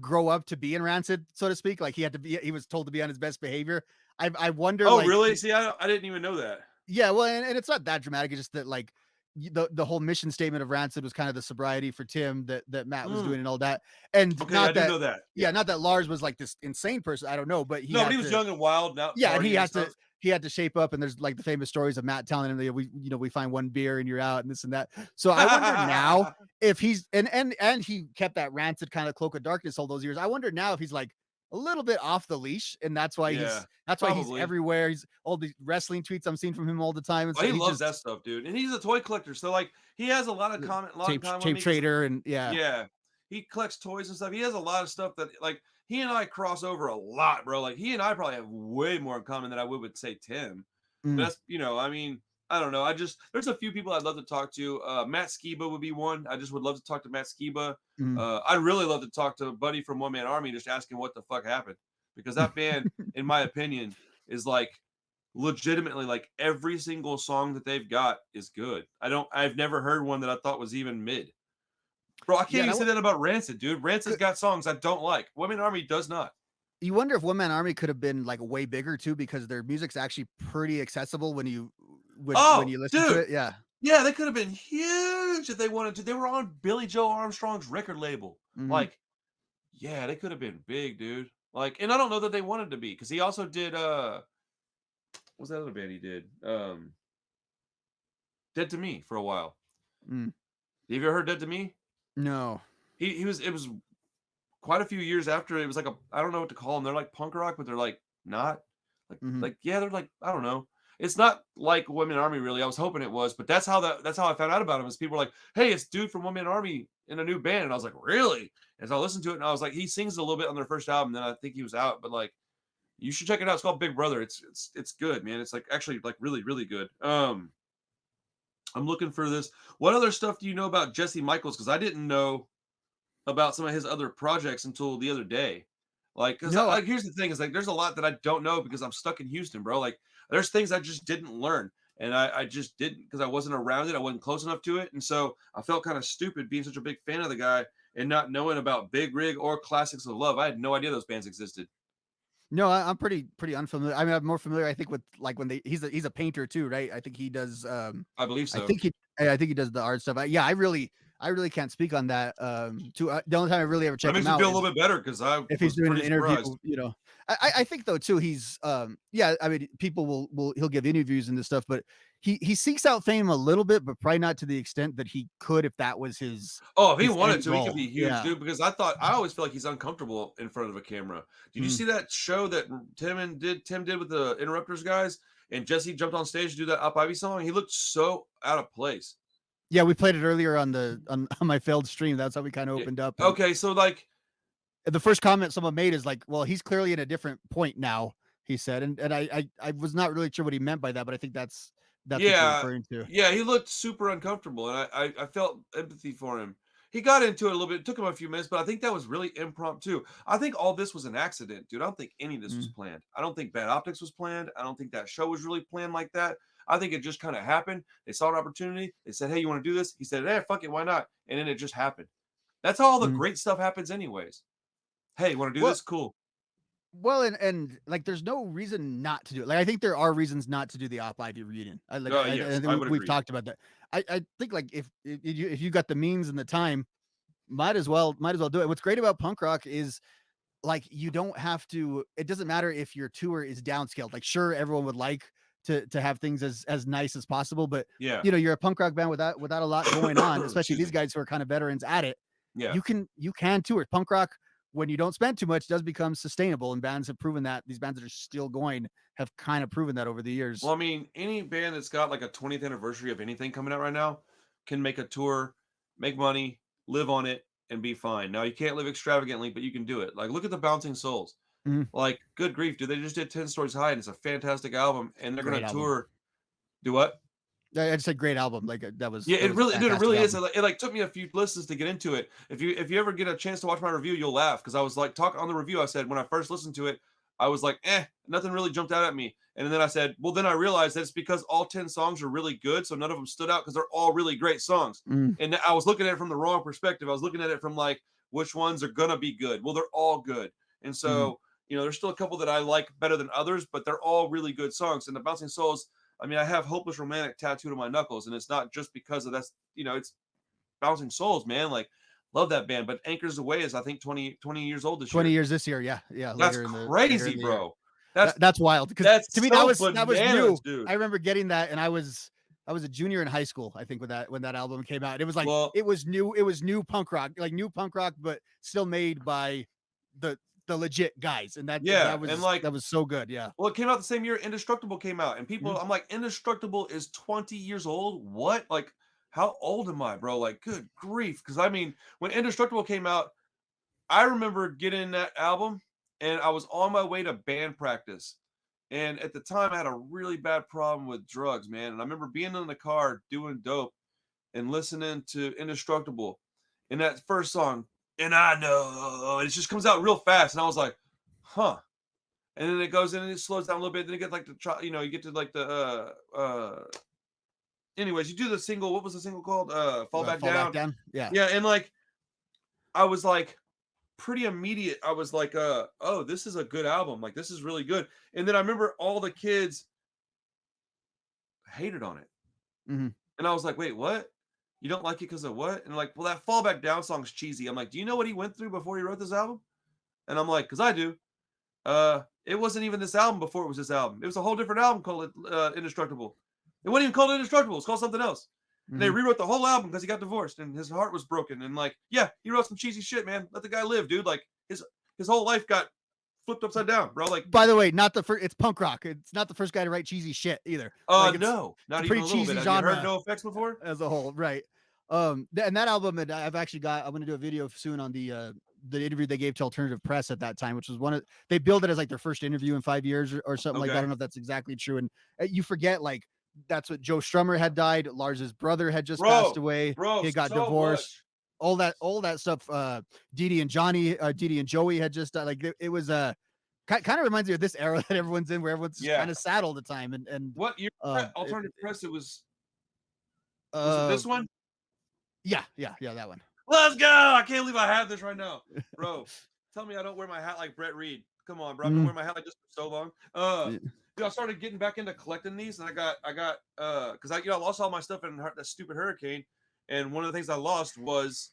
grow up to be in Rancid, so to speak. Like he was told to be on his best behavior. I wonder Oh, like really? See, I didn't even know that. yeah, well, and it's not that dramatic. It's just that like the whole mission statement of Rancid was kind of the sobriety for Tim that Matt was Mm. doing and all that. And Okay, I not do that know that. yeah, Yeah. not that Lars was like this insane person. I don't know, but he No, but had he was to young and wild, now yeah, and partying and stuff. he had to shape up. And there's like the famous stories of Matt telling him that we find one beer and you're out and this and that. So I wonder now if he's and he kept that Rancid kind of cloak of darkness all those years. I wonder now if he's like a little bit off the leash, and Yeah, that's why he's probably. everywhere. He's all these wrestling tweets I'm seeing from him all the time, and Oh, so he he's loves that just stuff, dude. And he's a toy collector, so like he has a lot in common with tape me because trader and yeah. yeah, he collects toys and stuff. He has a lot of stuff that like he and I cross over a lot, bro. Like he and I probably have way more in common than I would with say Tim. But Mm, that's I mean, I don't know. There's a few people I'd love to talk to. Matt Skiba would be one. I just would love to talk to Matt Skiba. mm. I'd really love to talk to a buddy from One Man Army, just asking what the fuck happened. Because that band, in my opinion, is like legitimately like every single song that they've got is good. I've never heard one that I thought was even mid. Bro, I can't Yeah, and even say that about Rancid, dude. Rancid's could, got songs I don't like. Women Army does not. you wonder if One Man Army could have been like way bigger too, because their music's actually pretty accessible when Oh, you listen to dude. it. Yeah. Yeah, they could have been huge if they wanted to. They were on Billy Joe Armstrong's record label. Mhm. Like, yeah, they could have been big, dude. Like, and I don't know that they wanted to be because he also did what's that other band he did? Dead to Me for a while. Mm. Have you ever heard Dead to Me? No. He was it was quite a few years after. It was like a, I don't know what to call them. They're like punk rock, but they're like not Mhm. yeah, they're like, I don't know. It's not like One Man Army really. I was hoping it was, but that's how I found out about him. Is people were like, "Hey, it's dude from One Man Army in a new band," and I was like, "Really?" And so I listened to it, and I was like, he sings a little bit on their first album. Then I think he was out, but like, you should check it out. It's called Big Brother. It's good, man. It's like actually like really good. I'm looking for this. What other stuff do you know about Jesse Michaels? Because I didn't know about some of his other projects until the other day. Like, because No, like, here's the thing: is like, there's a lot that I don't know because I'm stuck in Houston, bro. Like, there's things I just didn't learn, and I just didn't because I wasn't around it. I wasn't close enough to it, and so I felt kind of stupid being such a big fan of the guy and not knowing about Big Rig or Classics of Love. I had no idea those bands existed. no, I'm pretty unfamiliar. I mean, I'm more familiar, I think, with like when he's a painter too, right? I think he does. I believe I so. think he I think he does the art stuff. Yeah, I really can't speak on that. Too the only time I really ever That check makes him me out feel a is little bit better because I if he's was doing an pretty interview. surprised. I think though too he's yeah. I mean, people will he'll give interviews and this stuff, but he seeks out fame a little bit, but probably not to the extent that he could if that was Oh, if he his wanted end to, he could goal. be huge, Yeah. dude. Because I always feel like he's uncomfortable in front of a camera. Did you Mm. see that show that Tim did with the Interrupters guys, and Jesse jumped on stage to do that Up Ivy song? He looked so out of place. Yeah, we played it earlier on on my failed stream. That's how we kind of Yeah. opened up. And Okay, so like, the first comment someone made is like, "Well, he's clearly in a different point now," he said, and I was not really sure what he meant by that, but I think that's what you're yeah, referring to. yeah, he looked super uncomfortable, and I felt empathy for him. He got into it a little bit. It took him a few minutes, but I think that was really impromptu. I think all this was an accident, dude. I don't think any of this was Mm. planned. I don't think Bad Optics was planned. I don't think that show was really planned like that. I think it just kind of happened. They saw an opportunity. They said, "Hey, you want to do this?" He said, "Hey, fuck it, why not?" And then it just happened. That's how all the Mm. great stuff happens, anyways. Hey, you want to do Well, this? Cool. and like, there's no reason not to do it. Like, I think there are reasons not to do the Op Ivy reunion. I Yes, think I would we've agree. talked about that. I think like if you got the means and the time, might as well do it. What's great about punk rock is like you don't have to. It doesn't matter if your tour is downscaled. Like, sure, everyone would like to have things as nice as possible, but Yeah. you're a punk rock band without a lot going on, especially Excuse these me. guys who are kind of veterans at it. Yeah. You can tour punk rock when you don't spend too much does become sustainable, and bands have proven that. These bands that are still going have kind of proven that over the Well, years. I mean, any band that's got like a 20th anniversary of anything coming out right now can make a tour, make money, live on it, and be fine. Now, you can't live extravagantly, but you can do it. Like, look at the Bouncing Souls. Mhm. Like, good grief, dude. They just did 10 Stories High, and it's a fantastic album, and they're going Great to album. tour. Do what? I just said great album. Like, Yeah, that it was a really, dude, it fantastic really is. album. It like took me a few listens to get into it. If you ever get a chance to watch my review, you'll laugh because I was like talk on the review. I said when I first listened to it, I was like, nothing really jumped out at me. And then I said, well, then I realized that it's because all 10 songs are really good, so none of them stood out because they're all really great songs. Mm, And I was looking at it from the wrong perspective. I was looking at it from like which ones are gonna be good. Well, they're all good, and mhm. so there's still a couple that I like better than others, but they're all really good songs. And the Bouncing Souls, I mean, I have Hopeless Romantic tattooed on my knuckles, and it's not just because of it's Bouncing Souls, man. Like, love that band. But Anchors Away is, I think, 20 years old this 20 year. years this year. Yeah, yeah. That's Later crazy, in the year. bro. That's That's wild because to that's me so that was new. bananas, dude. I remember getting that, and I was a junior in high school, I think, when that album came out. It was like Well, it was new punk rock, like new punk rock, but still made by the legit guys, and yeah, and like, that was so good. Yeah. well, it came out the same year Indestructible came out, and Mhm. people, I'm like, Indestructible is 20 years old. What? Like, how old am I, bro? Like, good grief. Because I mean, when Indestructible came out, I remember getting that album, and I was on my way to band practice. And at the time, I had a really bad problem with drugs, man. And I remember being in the car doing dope and listening to Indestructible. And that first song, and I know, it just comes out real fast. And I was like, huh. And then it goes in and it slows down a little bit. Then you get like you get to like anyways, you do the single. What was the single called? Fall Back Fall Back Down. Down. Yeah. Yeah. And like, I was like, pretty immediate. I was like, oh, this is a good album. Like, this is really good. And then I remember all the kids hated on it. Mhm. And I was like, wait, what? You don't like it because of what? And like, well, that Fall Back Down song's cheesy. I'm like, do you know what he went through before he wrote this album? And I'm like, because I do. It wasn't even this album before it was this album. It was a whole different album called Indestructible. It wasn't even called Indestructible. It's called something else. And they Mhm. rewrote the whole album because he got divorced and his heart was broken. And like, yeah, he wrote some cheesy shit, man. Let the guy live, dude. Like his whole life got flipped upside down, bro. Like, By the way, not the first. It's punk rock. It's not the first guy to write cheesy shit either. Like no, it's not a even pretty a little cheesy bit. Have you genre heard No Effects before? as a whole, right? And that album, and I've actually got. I'm going to do a video soon on the interview they gave to Alternative Press at that time, which was one of they billed it as like their first interview in 5 years or something like that. I don't know if that's exactly true. And you forget like that's what Joe Strummer had died. Lars's brother had just passed away. He got so divorced. much. All that stuff. Dee and Joey had just died. Like it was kind of reminds me of this era that everyone's in, where everyone's just kind of sad all the time. And what year? Alternative Press. It was it this one? Yeah, that one. Let's go! I can't believe I have this right now, bro. Tell me I don't wear my hat like Brett Reed. Come on, bro. I've been wearing my hat like this for so long. Dude, I started getting back into collecting these, and I got because I lost all my stuff in that stupid hurricane, and one of the things I lost was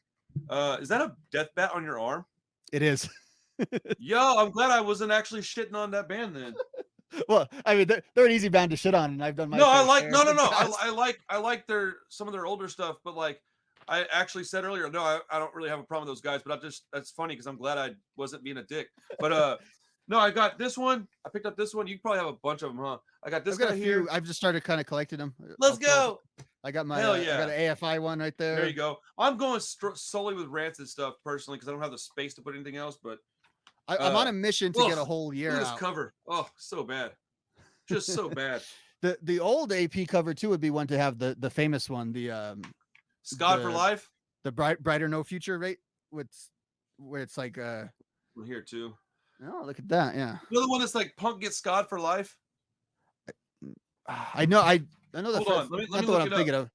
is that a death bat on your arm? It is. Yo, I'm glad I wasn't actually shitting on that band then. Well, I mean, they're an easy band to shit on, and I've done my. No, I like I like some of their older stuff, but like I actually said earlier, no, I don't really have a problem with those guys, but that's funny because I'm glad I wasn't being a dick. But no, I got this one. I picked up this one. You probably have a bunch of them, huh? I got this guy here. I've just started kind of collecting them. Let's go. I got my Hell yeah. I got an AFI one right there. There you go. I'm going solely with Rancid stuff personally because I don't have the space to put anything else. But I'm on a mission to get a whole year. Look at this cover. Oh, so bad. Just so bad. The old AP cover too would be one to have the famous one, the Scott for Life, the brighter no future, right? Where it's like we're here too. Oh, look at that! Yeah, the other one that's like Punk gets Scott for Life. I know. I know that. Hold on. Let me that's what I'm thinking of.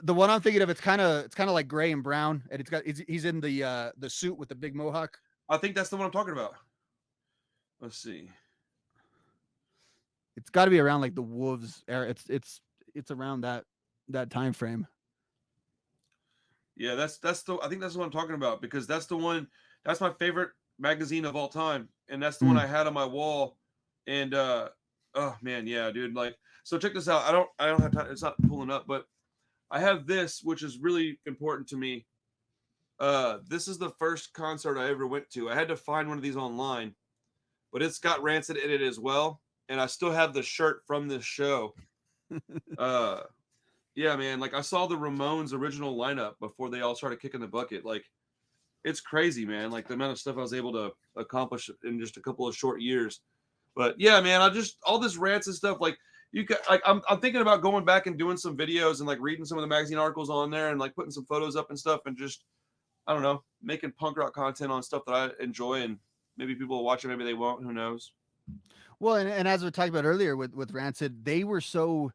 The one I'm thinking of, it's kind of like gray and brown, and he's in the suit with the big mohawk. I think that's the one I'm talking about. Let's see. It's got to be around like the Wolves era. It's around that time frame. Yeah, that's the. I think that's what I'm talking about because that's the one. That's my favorite magazine of all time, and that's the one I had on my wall. And oh man, yeah, dude. Like, so check this out. I don't have time. It's not pulling up, but I have this, which is really important to me. This is the first concert I ever went to. I had to find one of these online, but it's got Rancid in it as well. And I still have the shirt from this show. Yeah, man. Like I saw the Ramones original lineup before they all started kicking the bucket. Like it's crazy, man. Like the amount of stuff I was able to accomplish in just a couple of short years. But yeah, man, all this Rancid stuff. Like you got, like I'm thinking about going back and doing some videos and like reading some of the magazine articles on there and like putting some photos up and stuff and just I don't know, making punk rock content on stuff that I enjoy and maybe people will watch it, maybe they won't. Who knows? Well, and as we talked about earlier with Rancid, they were so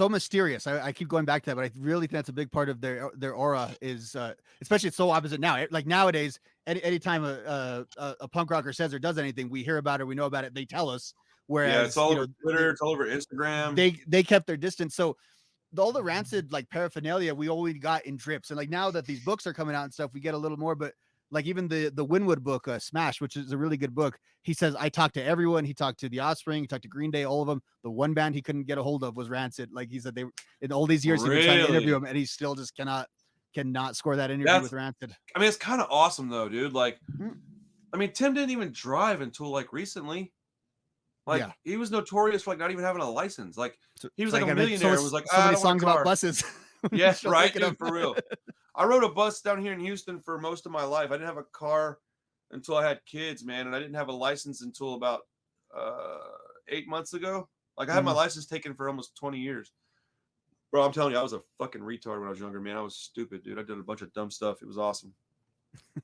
mysterious. I keep going back to that, but I really think that's a big part of their aura is especially it's so opposite now. Like nowadays, anytime a punk rocker says or does anything, we hear about it, we know about it, they tell us. Whereas yeah, it's all over Twitter, it's all over Instagram. They kept their distance. So all the Rancid like paraphernalia we only got in drips. And like now that these books are coming out and stuff, we get a little more, but like even the Winwood book, Smash, which is a really good book. He says, I talked to everyone. He talked to the Offspring, he talked to Green Day, all of them. The one band he couldn't get a hold of was Rancid. Like he said, they in all these years, really? He was trying to interview him and he still just cannot score that interview with Rancid. I mean, it's kind of awesome though, dude. Like, I mean, Tim didn't even drive until like recently. Like he was notorious for like not even having a license. Like he was like a millionaire. It was like so many songs about buses. Yes, right, dude, for real. I rode a bus down here in Houston for most of my life. I didn't have a car until I had kids, man, and I didn't have a license until about 8 months ago. Like I had my license taken for almost 20 years. Bro, I'm telling you, I was a fucking retard when I was younger, man. I was stupid, dude. I did a bunch of dumb stuff. It was awesome.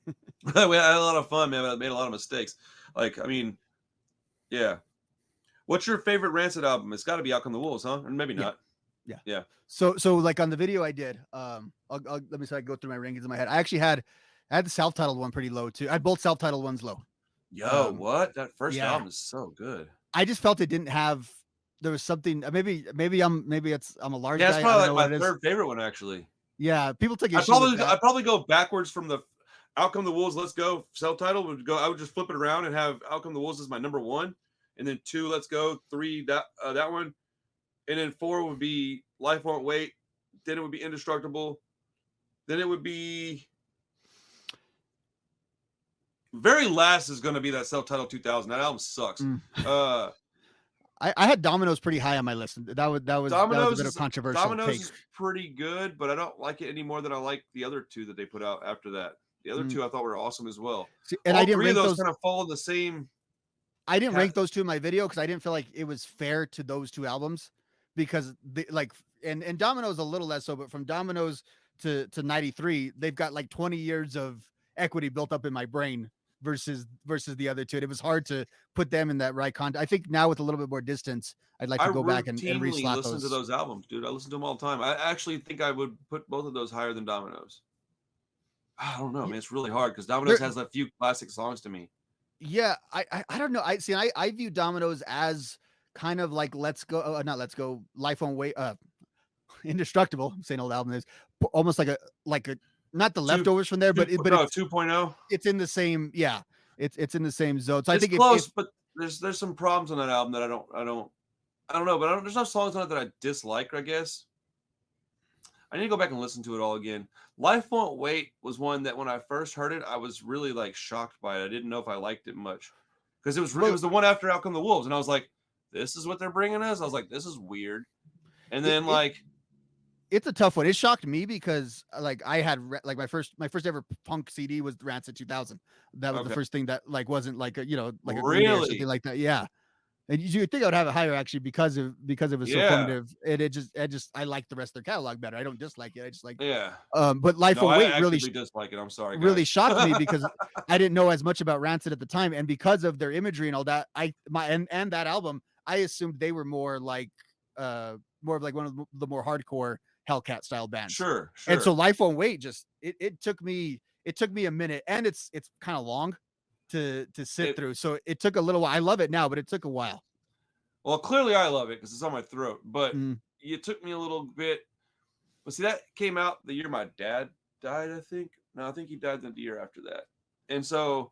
We had a lot of fun, man. I made a lot of mistakes. Like, I mean, yeah. What's your favorite Rancid album? It's got to be Out Come the Wolves, huh? Or maybe not. Yeah. So like on the video I did, I'll let me go through my rankings in my head. I had the self-titled one pretty low too. I had both self-titled ones low. Yo, what? That first album is so good. I just felt it didn't have. There was something. Maybe I'm a large guy. That's probably like my third favorite one actually. Yeah, people took. I'd probably go backwards from the Out Come the Wolves. Let's go. Self-titled would go. I would just flip it around and have Out Come the Wolves as my number one, and then 2, Let's Go. 3, that one. and then 4 would be Life Won't Wait. Then it would be Indestructible. Then it would be very last is going to be that self-titled 2000. That album sucks. I had Dominoes pretty high on my list. That was a bit of controversial take. Is pretty good, but I don't like it any more than I like the other 2 that they put out after that. The other 2 I thought were awesome as well. See, and I didn't rank those kind of fall in the same. I didn't rank those 2 in my video because I didn't feel like it was fair to those 2 albums because and Dominoes a little less so, but from Dominoes to 93, they've got like 20 years of equity built up in my brain versus the other 2. And it was hard to put them in that right context. I think now with a little bit more distance, I'd like to go back and re-slot listen to those albums, dude. I listen to them all the time. I actually think I would put both of those higher than Dominoes. I don't know, man. It's really hard because Dominoes has a few classic songs to me. Yeah, I don't know. I view Dominoes as kind of like Let's Go, not Let's Go, Life on Wait, Indestructible. I'm saying old album is almost like a not the leftovers from there, but it's 2.0. It's in the same, it's in the same zone. So it's I think close, but there's some problems on that album that I don't know, but there's no songs on it that I dislike, I guess. I need to go back and listen to it all again. Life Won't Wait was one that when I first heard it, I was really like shocked by it. I didn't know if I liked it much because it was the one after Out Come the Wolves, and I was like, this is what they're bringing us. I was like, this is weird. And then it's a tough one. It shocked me because like I had like my first ever punk CD was Rancid 2000. That was the first thing that like wasn't like a, like a Green Day or something like that. Yeah. And you think I would have it higher actually because it was so formative. And it just I like the rest of their catalog better. I don't dislike it. I just like but Life Won't Wait really dislike it. I'm sorry. Guys. Really shocked me because I didn't know as much about Rancid at the time, and because of their imagery and all that, and that album, I assumed they were more like more of like one of the more hardcore Hellcat style bands. Sure. And so Life Won't Wait just it took me a minute, and it's kind of long to sit through. So it took a little while. I love it now, but it took a while. Well, clearly I love it because it's on my throat, but it took me a little bit. But see, that came out the year my dad died, I think. No, I think he died the year after that. And so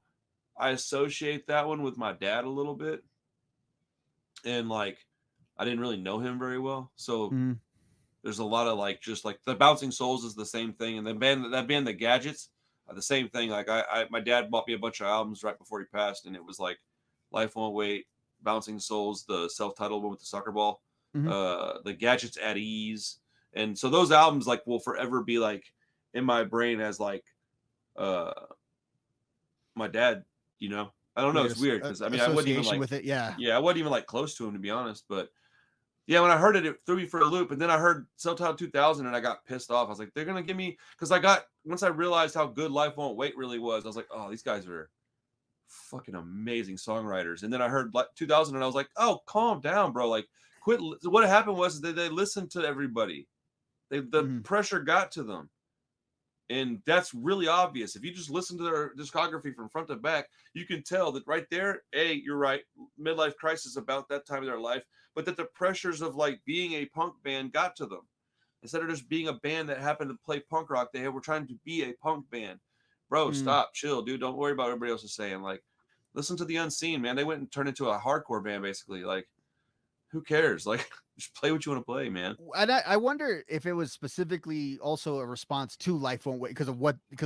I associate that one with my dad a little bit. And like, I didn't really know him very well. So there's a lot of like, just like the Bouncing Souls is the same thing. And that band, The Gadgets, the same thing. Like my dad bought me a bunch of albums right before he passed. And it was like Life Won't Wait, Bouncing Souls, the self-titled one with the soccer ball, The Gadgets at Ease. And so those albums like will forever be like in my brain as like my dad, I don't know. It's weird because I wasn't even like with it. Yeah, I wasn't even like close to him, to be honest. But yeah, when I heard it, it threw me for a loop. And then I heard Self-Titled 2000 and I got pissed off. I was like, they're gonna give me, because once I realized how good Life Won't Wait really was, I was like, oh, these guys are fucking amazing songwriters. And then I heard 2000 and I was like, oh, calm down, bro. Like, quit. What happened was they listened to everybody. The pressure got to them. And that's really obvious. If you just listen to their discography from front to back, you can tell that right there, you're right, midlife crisis about that time of their life, but that the pressures of like being a punk band got to them. Instead of just being a band that happened to play punk rock, they were trying to be a punk band. Bro, stop, chill, dude. Don't worry about what everybody else is saying. Like, listen to The Unseen, man. They went and turned into a hardcore band, basically. Like, who cares? Like, just play what you want to play, man. And I wonder if it was specifically also a response to Life Won't Wait because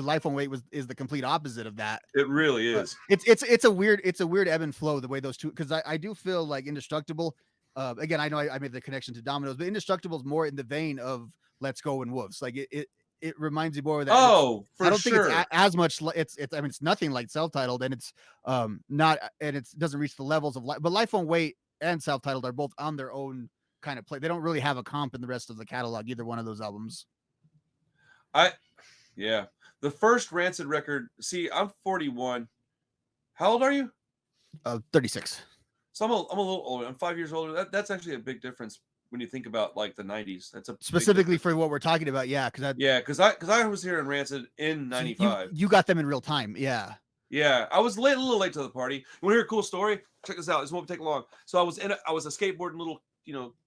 Life Won't Wait is the complete opposite of that. It really is. It's a weird ebb and flow the way those two, because I do feel like Indestructible. Again, I know I made the connection to Dominoes, but Indestructible is more in the vein of Let's Go and Wolves. Like it reminds me more of that. Oh, for sure. I don't think it's as much. It's nothing like self-titled, and it's not, and it doesn't reach the levels of life. But Life Won't Wait and self-titled are both on their own kind of play. They don't really have a comp in the rest of the catalog, either one of those albums. The first Rancid record. See, I'm 41. How old are you? 36. So I'm a little older. I'm 5 years older. That's actually a big difference when you think about like the 90s. That's a specifically for what we're talking about. Yeah, because I was here in Rancid in 95. You got them in real time. Yeah. Yeah, I was a little late to the party. You want to hear a cool story? Check this out. This won't take long. So I was a skateboarding little,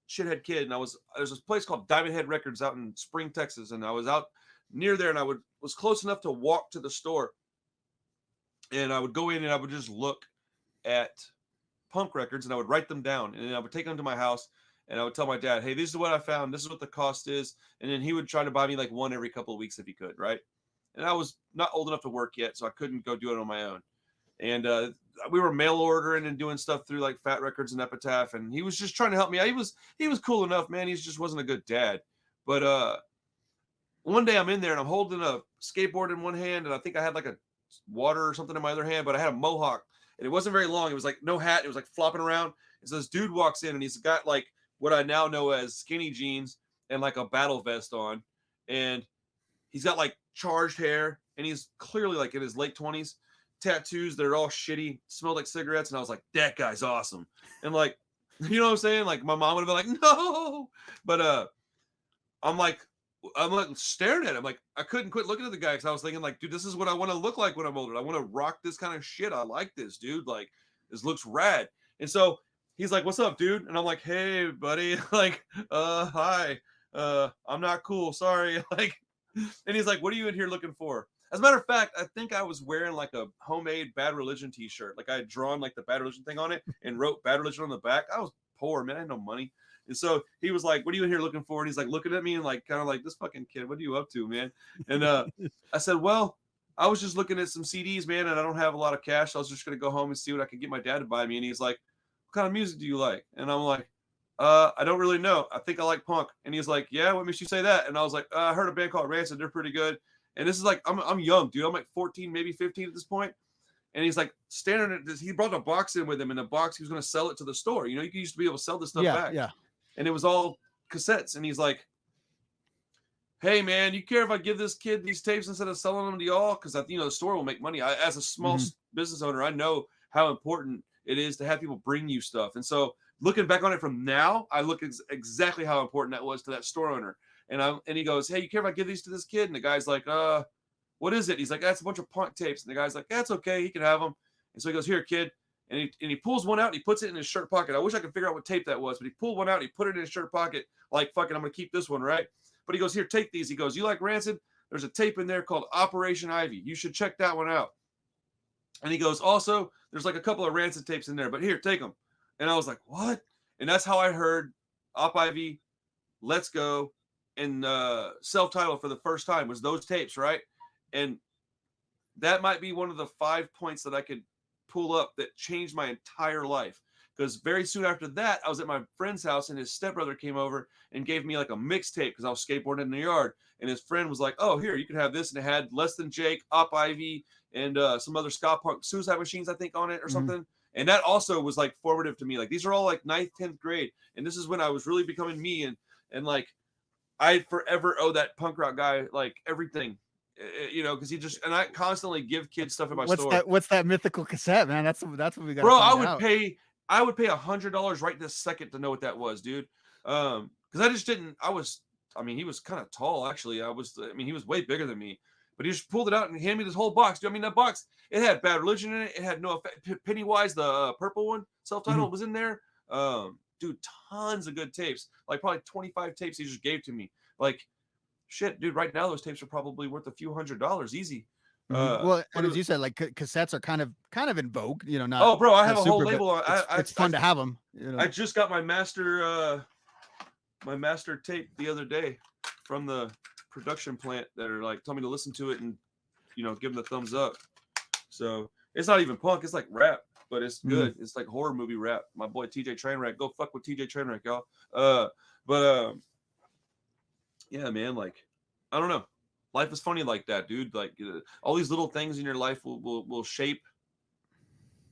shithead kid, and there's this place called Diamond Head Records out in Spring, Texas, and I was out near there, and I was close enough to walk to the store, and I would go in and I would just look at punk records, and I would write them down, and then I would take them to my house, And I would tell my dad, hey, this is what I found. This is what the cost is. And then he would try to buy me like one every couple of weeks if he could, right? And I was not old enough to work yet, so I couldn't go do it on my own. And we were mail ordering and doing stuff through like Fat Records and Epitaph, and he was just trying to help me out. He was cool enough, man. He just wasn't a good dad. But one day I'm in there and I'm holding a skateboard in one hand, and I think I had like a water or something in my other hand, but I had a mohawk, and it wasn't very long. It was like no hat. It was like flopping around. And so this dude walks in, and he's got like what I now know as skinny jeans and like a battle vest on, and he's got like charged hair, and he's clearly like in his late 20s. Tattoos that are all shitty, smelled like cigarettes, and I was like, that guy's awesome. And like, you know what I'm saying? Like my mom would have been like, no. But I'm like staring at him. Like I couldn't quit looking at the guy because I was thinking, like, dude, this is what I want to look like when I'm older. I want to rock this kind of shit. I like this, dude. Like, this looks rad. And so he's like, what's up, dude? And I'm like, hey, buddy. Like, hi. I'm not cool. Sorry. Like, and he's like, what are you in here looking for? As a matter of fact, I think I was wearing like a homemade Bad Religion t-shirt. Like I had drawn like the Bad Religion thing on it and wrote Bad Religion on the back. I was poor, man. I had no money. And so he was like, what are you in here looking for? And he's like looking at me and like kind of like, this fucking kid, what are you up to, man? And I said, well, I was just looking at some CDs, man, and I don't have a lot of cash. So I was just going to go home and see what I could get my dad to buy me. And he's like, what kind of music do you like? And I'm like, I don't really know. I think I like punk. And he's like, yeah, what makes you say that? And I was like, I heard a band called Rancid. They're pretty good. And this is like, I'm young, dude. I'm like 14, maybe 15 at this point. And he's like standing at this. He brought a box in with him. In the box, he was going to sell it to the store. You know, you used to be able to sell this stuff back. Yeah. And it was all cassettes. And he's like, hey, man, you care if I give this kid these tapes instead of selling them to y'all? Because, you know, the store will make money. As a small business owner, I know how important it is to have people bring you stuff. And so looking back on it from now, I look exactly how important that was to that store owner. And he goes, hey, you care if I give these to this kid? And the guy's like, what is it? He's like, that's a bunch of punk tapes. And the guy's like, that's okay. He can have them. And so he goes, here, kid. And he pulls one out and he puts it in his shirt pocket. I wish I could figure out what tape that was, but he pulled one out and he put it in his shirt pocket. Like, fucking, I'm going to keep this one, right? But he goes, here, take these. He goes, you like Rancid? There's a tape in there called Operation Ivy. You should check that one out. And he goes, also, there's like a couple of Rancid tapes in there, but here, take them. And I was like, what? And that's how I heard Op Ivy, Let's Go, and self-titled for the first time was those tapes, right? And that might be one of the 5 points that I could pull up that changed my entire life. Because very soon after that, I was at my friend's house and his stepbrother came over and gave me like a mixtape because I was skateboarding in the yard. And his friend was like, oh, here, you can have this. And it had Less Than Jake, Op Ivy, and some other ska punk Suicide Machines, I think, on it or something. And that also was like formative to me. Like these are all like 9th, 10th grade. And this is when I was really becoming me. And like, I forever owe that punk rock guy like everything, you know, because he just, and I constantly give kids stuff in my store. What's that mythical cassette, man? That's what we got. Bro, I would pay $100 right this second to know what that was, dude. Because I just didn't. I mean, he was kind of tall actually. He was way bigger than me. But he just pulled it out and handed me this whole box. Dude, I mean, that box, it had Bad Religion in it. It had No Effect. Pennywise, the purple one, self-titled, was in there. Dude, tons of good tapes. Like probably 25 tapes he just gave to me. Like, shit, dude, right now those tapes are probably worth a few $100 easy. Well, and as you said, like cassettes are kind of in vogue, you know. Not oh, bro, I have a super, whole label on. It's fun to have them. You know? I just got my master tape the other day from the production plant that are like, tell me to listen to it and, you know, give them the thumbs up. So it's not even punk, it's like rap, but it's good. It's like horror movie rap. My boy TJ Trainwreck, go fuck with TJ Trainwreck, y'all. Yeah, man, like, I don't know. Life is funny like that, dude. Like all these little things in your life will shape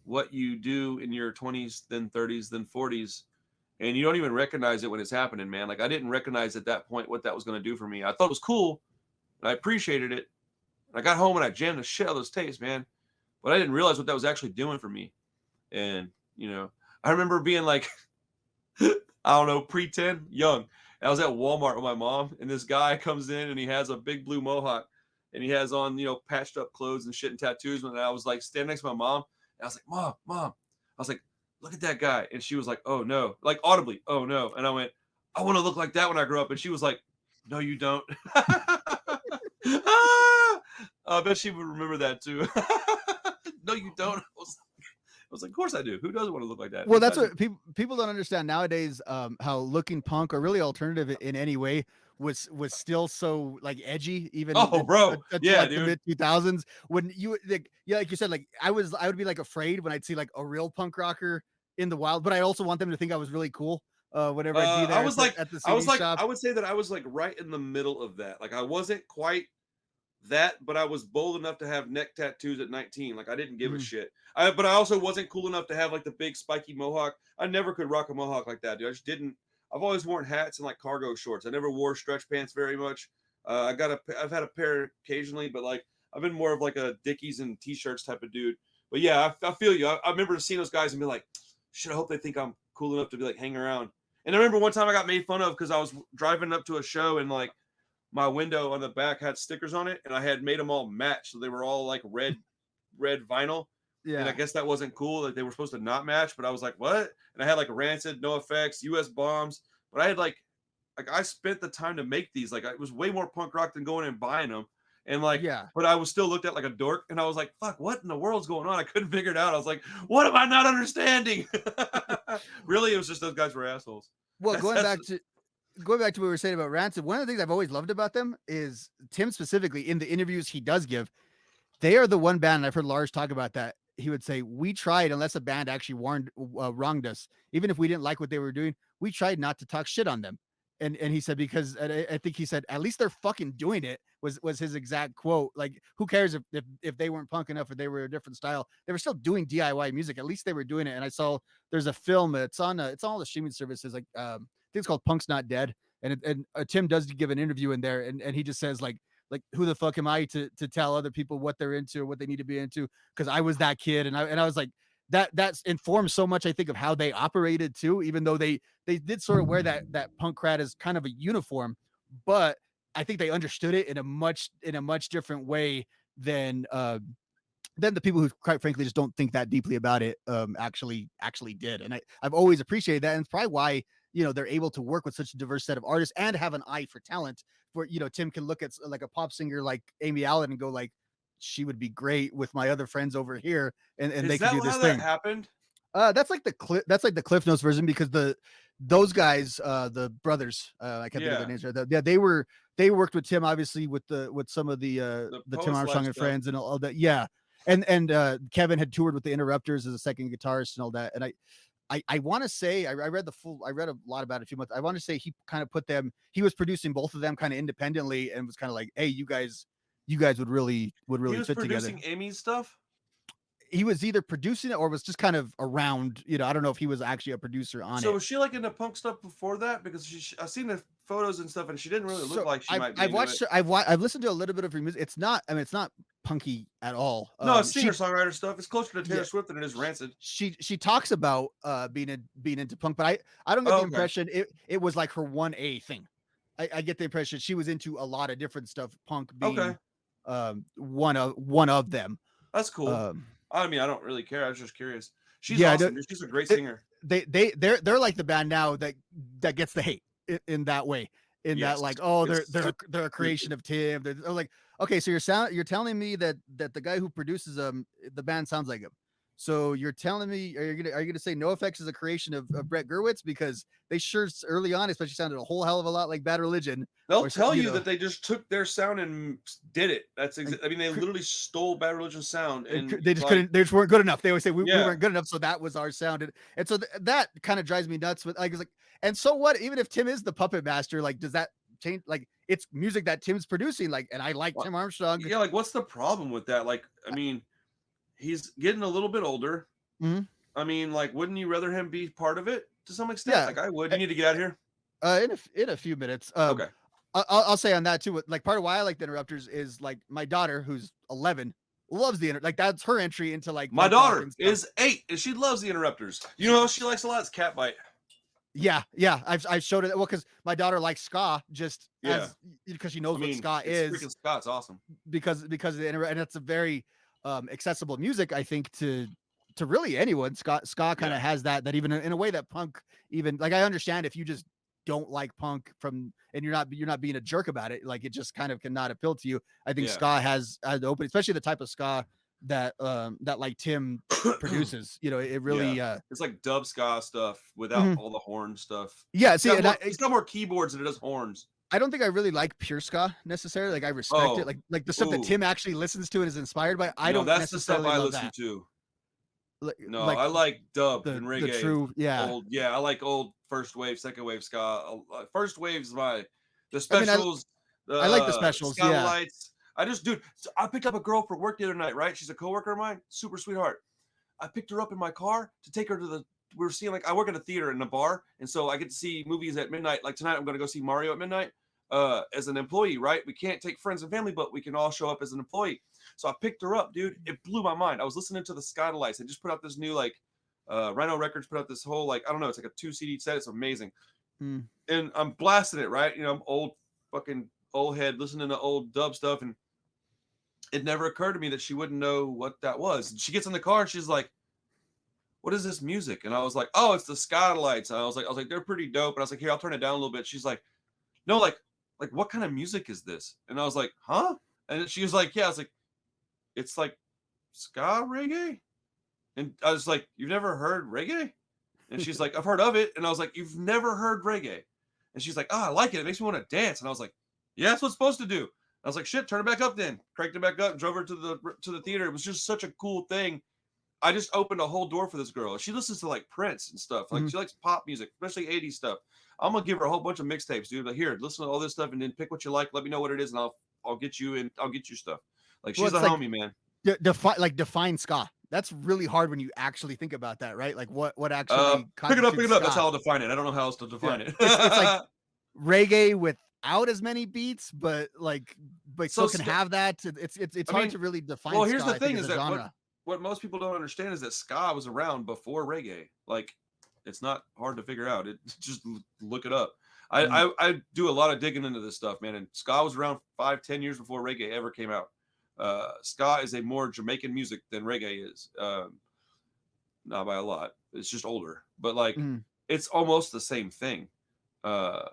what you do in your 20s, then 30s, then 40s. And you don't even recognize it when it's happening, man. Like I didn't recognize at that point what that was going to do for me. I thought it was cool and I appreciated it. And I got home and I jammed the shit out of those tapes, man. But I didn't realize what that was actually doing for me. And, you know, I remember being like, I don't know, pre-10, young. I was at Walmart with my mom, and this guy comes in, and he has a big blue mohawk, and he has on, you know, patched up clothes and shit and tattoos. And I was like standing next to my mom, and I was like, Mom. I was like, look at that guy. And she was like, oh, no. Like audibly, oh, no. And I went, I want to look like that when I grow up. And she was like, no, you don't. I bet she would remember that, too. No, you don't. I was like, of course I do. Who doesn't want to look like that? Well, Those that's guys what people don't understand nowadays. How looking punk or really alternative in any way was still so like edgy, even oh, bro. until Yeah, like the dude. mid 2000s. When you like, yeah, like you said, like I would be like afraid when I'd see like a real punk rocker in the wild, but I also want them to think I was really cool. Whenever I'd be I there was like, at the CD shop. I would say that I was like right in the middle of that. Like I wasn't quite that, but I was bold enough to have neck tattoos at 19. Like I didn't give a Mhm. shit. But I also wasn't cool enough to have like the big spiky mohawk. I never could rock a mohawk like that, dude. I just didn't. I've always worn hats and like cargo shorts. I never wore stretch pants very much. I've had a pair occasionally, but like I've been more of like a Dickies and t-shirts type of dude. But yeah, I feel you. I remember seeing those guys and be like, shit, I hope they think I'm cool enough to be like hanging around. And I remember one time I got made fun of because I was driving up to a show and like my window on the back had stickers on it, and I had made them all match, so they were all like red vinyl. And I Yeah. guess that wasn't cool. Like they were supposed to not match, but I was like, what? And I had like Rancid, No Effects, US Bombs, but I had like I spent the time to make these. Like it was way more punk rock than going and buying them. And like, Yeah. but I was still looked at like a dork, and I was like, fuck, what in the world's going on? I couldn't figure it out. I was like, what am I not understanding? Really, it was just those guys were assholes. Well, That's going back to what we were saying about Rancid, one of the things I've always loved about them is Tim specifically in the interviews he does give. They are the one band, and I've heard Lars talk about that. He would say, "We tried, unless a band actually wronged us, even if we didn't like what they were doing, we tried not to talk shit on them." And he said because I think he said at least they're fucking doing it was his exact quote. Like who cares if they weren't punk enough or they were a different style, they were still doing DIY music. At least they were doing it. And I saw there's a film. It's on all the streaming services. Like I think it's called Punk's Not Dead. And Tim does give an interview in there, and he just says like who the fuck am I to tell other people what they're into or what they need to be into, because I was that kid, and I was like that's informed so much, I think, of how they operated too, even though they did sort of wear that punk crat as kind of a uniform, but I think they understood it in a much different way than the people who quite frankly just don't think that deeply about it actually did. And I've always appreciated that, and it's probably why they're able to work with such a diverse set of artists and have an eye for talent. Where Tim can look at like a pop singer like Amy Allen and go like, she would be great with my other friends over here, and they is can that do this how that thing. happened? That's like the Cliff Notes version, because those guys, the brothers, I can't think of their Yeah. names right now. Yeah, they worked with Tim, obviously, with some of the Tim post Armstrong life and stuff. friends and all that. Yeah. And Kevin had toured with the Interrupters as a second guitarist and all that. And I want to say I read a lot about it a few months. I want to say he kind of put them. He was producing both of them kind of independently and was kind of like, hey, you guys would really He was fit together. producing Amy's stuff. He was either producing it or was just kind of around. I don't know if he was actually a producer on So it. was she like into punk stuff before that? Because I've seen the photos and stuff, and she didn't really look like she might be. I've watched her, I've listened to a little bit of her music. It's not, I mean, it's not punky at all. No, it's She singer songwriter stuff. It's closer to Taylor Yeah. Swift than it is Rancid. she talks about being into punk, but I don't get Oh, the okay. impression it was like her 1A thing. I get the impression she was into a lot of different stuff, punk being Okay. one of them. That's cool. Um, I mean, I don't really care. I was just curious. She's Yeah, I awesome. don't- Dude. She's a great they- singer. They're like the band now that gets the hate in that way. In Yes. that, like, oh, Yes. they're a creation of Tim. They're like, okay, so you're telling me that the guy who produces them, the band sounds like him. So you're telling me, are you gonna say No Effects is a creation of Brett Gurwitz, because they sure early on especially sounded a whole hell of a lot like Bad Religion. They'll or tell you know. that they just took their sound and did it. That's I mean, they literally stole Bad Religion's sound, and They just like, couldn't. They just weren't good enough. They always say we Yeah. weren't good enough, so that was our sound. And so that kind of drives me nuts. With like, and so what? Even if Tim is the puppet master, like, does that change? Like, it's music that Tim's producing. Like, and I like Well, Tim Armstrong. Yeah, like what's the problem with that? Like, I mean, he's getting a little bit older. Mhm. I mean, like, wouldn't you rather him be part of it to some extent? Yeah. Like I would. You need to get out of here. In a few minutes. Okay. I'll say on that too. Like, part of why I like the Interrupters is like my daughter, who's 11, loves like that's her entry into like My punk rock daughter and stuff. is 8, and she loves the Interrupters. You know, she likes a lot. It's Catbite. Yeah. I've showed it. Well, because my daughter likes ska, just because she knows what ska is. Freaking Scott's awesome. because of the and it's a very accessible music, I think, to really anyone. Ska kind of has that even in a way that punk, even like, I understand if you just don't like punk and you're not being a jerk about it, like it just kind of cannot appeal to you. I think ska has open, especially the type of ska that like Tim produces. You know, it really Yeah. It's like dub ska stuff without mhm. all the horn stuff. Yeah, It's see, got and more it's got more keyboards than it does horns. I don't think I really like pure ska necessarily. Like I respect it. Oh, Like the stuff that ooh. Tim actually listens to and is inspired by. I No, don't that's the stuff necessarily I love listen that. to. No, Like I like dub and the reggae and true, yeah. old. Yeah, I like old first wave, second wave ska. First wave's the I mean, specials, I like the the specials. ska Yeah. lights. Dude, so I picked up a girl for work the other night, right? She's a coworker of mine, super sweetheart. I picked her up in my car to take her to we were seeing, like, I work at a theater in a bar, and so I get to see movies at midnight. Like tonight, I'm going to go see Mario at midnight as an employee, right? We can't take friends and family, but we can all show up as an employee. So I picked her up, dude. It blew my mind. I was listening to the Skylights. They just put out this new, like, Rhino Records put out this whole, like, I don't know, it's like a 2 CD set. It's amazing. Mm. And I'm blasting it, right? You know, I'm fucking old head listening to old dub stuff, and it never occurred to me that she wouldn't know what that was. And she gets in the car and she's like, "What is this music?" And I was like, "Oh, it's the Skylights." And I was like, "They're pretty dope." And I was like, "Here, I'll turn it down a little bit." She's like, "No, like what kind of music is this?" And I was like, "Huh?" And she was like, "Yeah." I was like, "It's like ska reggae." And I was like, "You've never heard reggae?" And she's like, "I've heard of it." And I was like, "You've never heard reggae?" And she's like, "Oh, I like it. It makes me want to dance." And I was like, "Yeah, that's what it's supposed to do." I was like, "Shit, turn it back up then." Cranked it back up and drove her to the theater. It was just such a cool thing. I just opened a whole door for this girl. She listens to like Prince and stuff. Like Mhm. she likes pop music, especially 80s stuff. I'm gonna give her a whole bunch of mixtapes, dude. Like, here, listen to all this stuff and then pick what you like. Let me know what it is, and I'll get you and I'll get you stuff. Like, Well, she's a it's like homie, man. define ska. That's really hard when you actually think about that, right? Like what actually Pick constitutes it up. That's ska. how I'll define it. I don't know how else to Yeah. define it. It's like reggae without as many beats, but So still can have that. It's I hard mean, to really define well, ska, here's the I think, thing: as is a that genre. what most people don't understand is that ska was around before reggae. Like, it's not hard to figure out. It just look it up. Mm. I do a lot of digging into this stuff, man. And ska was around 5-10 years before reggae ever came out. Ska is a more Jamaican music than reggae is. Not by a lot. It's just older, but like Mm. it's almost the same thing. Uh,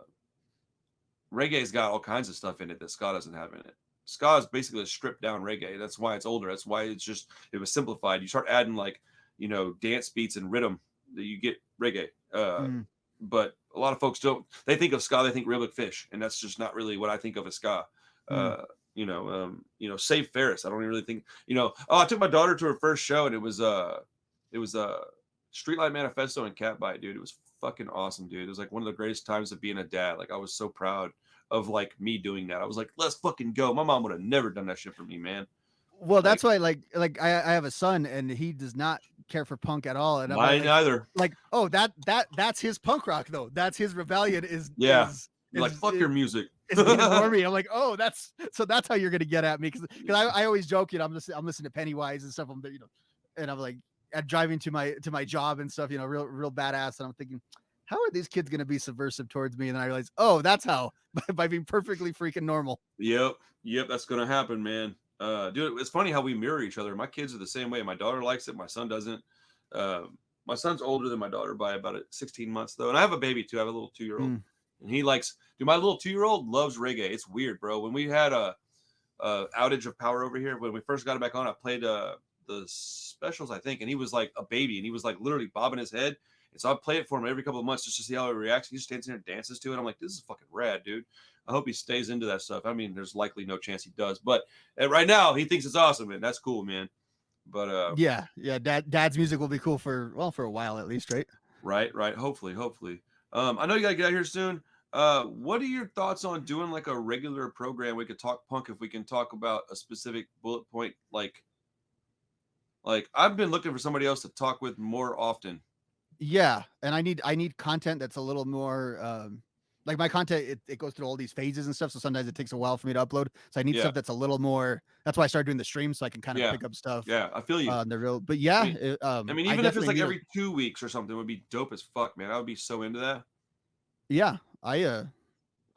Reggae's got all kinds of stuff in it that ska doesn't have in it. Ska is basically a stripped down reggae. That's why it's older. That's why it was simplified. You start adding, like, dance beats and rhythm that you get reggae. Mm. But a lot of folks don't. They think of ska, they think Real Big Fish, and that's just not really what I think of as ska. Mm. Save Ferris. I don't even really think. Oh, I took my daughter to her first show, and it was Streetlight Manifesto and Catbite, dude. It was fucking awesome, dude. It was like one of the greatest times of being a dad. Like, I was so proud of, like, me doing that. I was like, let's fucking go. My mom would have never done that shit for me, man. Well, Like, that's why, I have a son, and he does not care for punk at all. And I'm mine either. like, oh, that's his punk rock though. That's his rebellion. Yeah. Is You're like, fuck your music. It's being normie. I'm like, oh, that's how you're gonna get at me, because I always joke, I'm listening to Pennywise and stuff. And I'm like, I'm driving to my job and stuff, real badass. And I'm thinking, how are these kids gonna be subversive towards me? And then I realize, oh, that's how by being perfectly freaking normal. Yep, that's gonna happen, man. Dude, it's funny how we mirror each other. My kids are the same way. My daughter likes it. My son doesn't. My son's older than my daughter by about 16 months, though. And I have a baby, too. I have a little 2-year-old. Mm. And he likes, dude, my little 2-year-old loves reggae. It's weird, bro. When we had a outage of power over here, when we first got it back on, I played the specials, I think. And he was like a baby. And he was like literally bobbing his head. And so I play it for him every couple of months just to see how he reacts. He just stands there and dances to it. I'm like, this is fucking rad, dude. I hope he stays into that stuff. I mean, there's likely no chance he does, but right now he thinks it's awesome, and that's cool, man. But yeah, dad's music will be cool for a while at least, right? Right. Hopefully. I know you gotta get out here soon. What are your thoughts on doing like a regular program? We could talk punk if we can talk about a specific bullet point. Like I've been looking for somebody else to talk with more often. Yeah, and I need content that's a little more like my content, it goes through all these phases and stuff, so sometimes it takes a while for me to upload. So I need stuff that's a little more. That's why I started doing the stream, so I can kind of pick up stuff. Yeah, I feel you. The real, but yeah, I mean, even if it's like every 2 weeks or something, would be dope as fuck, man. I would be so into that. Yeah, I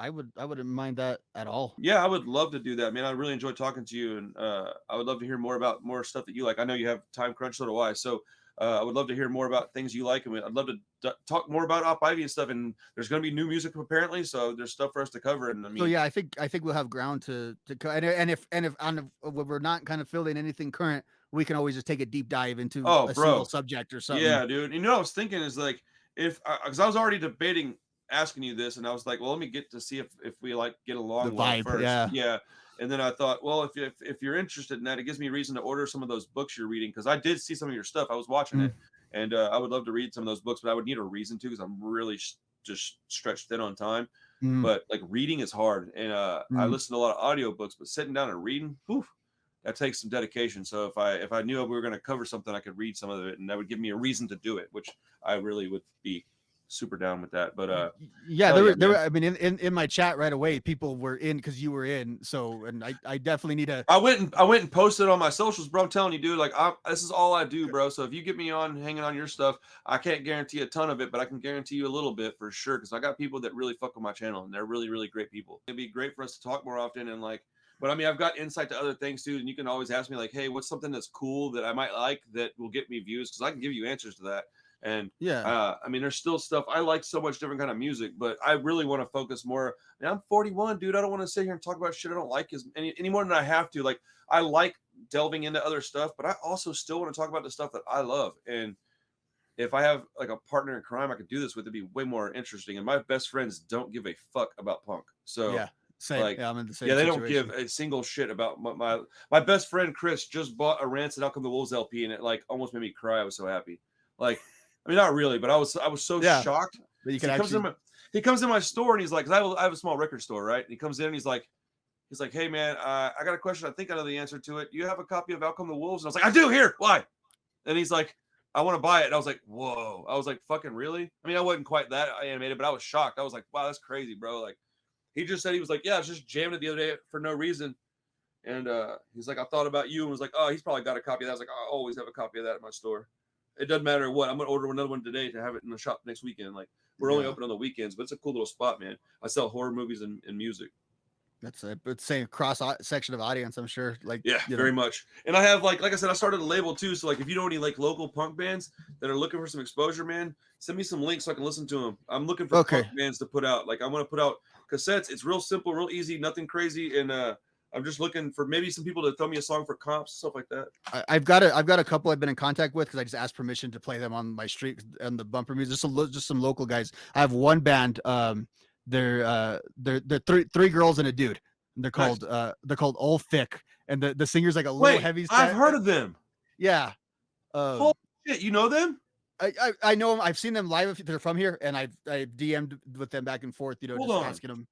wouldn't mind that at all. Yeah, I would love to do that, man. I really enjoyed talking to you, and I would love to hear more about more stuff that you like. I know you have time crunch, so do I. So I would love to hear more about things you like, and I'd love to talk more about Op Ivy and stuff. And there's going to be new music apparently, so there's stuff for us to cover. And I mean, So yeah, I think we'll have ground to and if when we're not kind of filling anything current, we can always just take a deep dive into oh, a single bro, subject or something. yeah, dude. You know, what I was thinking is like if because I was already debating asking you this, and I was like, well, let me get to see if we like get The along well vibe, first. yeah. Yeah. And then I thought, well, if you're interested in that, it gives me a reason to order some of those books you're reading because I did see some of your stuff. I was watching it, and I would love to read some of those books, but I would need a reason to because I'm really just stretched thin on time. But like reading is hard, and I listen to a lot of audiobooks, but sitting down and reading, whew, that takes some dedication. So if I knew we were going to cover something, I could read some of it, and that would give me a reason to do it, which I really would be super down with that. But yeah, there were I mean in my chat right away, people were in because you were in. So and I definitely need a. I went and posted on my socials, bro. I'm telling you, dude. Like, this is all I do, bro. So if you get me on hanging on your stuff, I can't guarantee a ton of it, but I can guarantee you a little bit for sure. Because I got people that really fuck with my channel, and they're really, really great people. It'd be great for us to talk more often and like. But I mean, I've got insight to other things too, and you can always ask me like, "Hey, what's something that's cool that I might like that will get me views?" Because I can give you answers to that. And yeah, I mean, there's still stuff I like so much different kind of music, but I really want to focus more. Man, I'm 41, dude. I don't want to sit here and talk about shit I don't like any more than I have to. Like, I like delving into other stuff, but I also still want to talk about the stuff that I love. And if I have like a partner in crime, I could do this with. It'd be way more interesting. And my best friends don't give a fuck about punk. So yeah, same. like, yeah, I'm in the same. yeah, they situation. don't give a single shit about my best friend Chris just bought a Rancid Out Come the Wolves LP, and it like almost made me cry. I was so happy. Like, I mean, not really, but I was so shocked. But you So can actually. he comes in my store and he's like, 'cause I have a small record store, right? And he comes in and he's like, hey man, I got a question. I think I know the answer to it. Do you have a copy of Out Come the Wolves? And I was like, I do. Here, why? And he's like, I want to buy it. And I was like, whoa. I was like, fucking really? I mean, I wasn't quite that animated, but I was shocked. I was like, wow, that's crazy, bro. Like, he just said he was like, yeah, I was just jamming it the other day for no reason. And he's like, I thought about you and was like, oh, he's probably got a copy of that. I was like, I always have a copy of that in my store. It doesn't matter what. I'm gonna order another one today to have it in the shop next weekend. Like, we're only open on the weekends, but it's a cool little spot, man. I sell horror movies and music. That's it's same cross section of audience, I'm sure. Like, yeah, very much. And I have like I said, I started a label too. So like, if you know any like local punk bands that are looking for some exposure, man, send me some links so I can listen to them. I'm looking for punk bands to put out. Like, I want to put out cassettes. It's real simple, real easy, nothing crazy, and I'm just looking for maybe some people to throw me a song for comps, stuff like that. I've got a couple I've been in contact with because I just asked permission to play them on my street and the bumper music. Just some local guys. I have one band. They're three girls and a dude. And they're called Old Thick, and the singer's like a little heavy. I've heard of them. Yeah. Holy shit, you know them? I know them. I've seen them live. If they're from here, and I've DM'd with them back and forth. You know, Hold just on. asking them.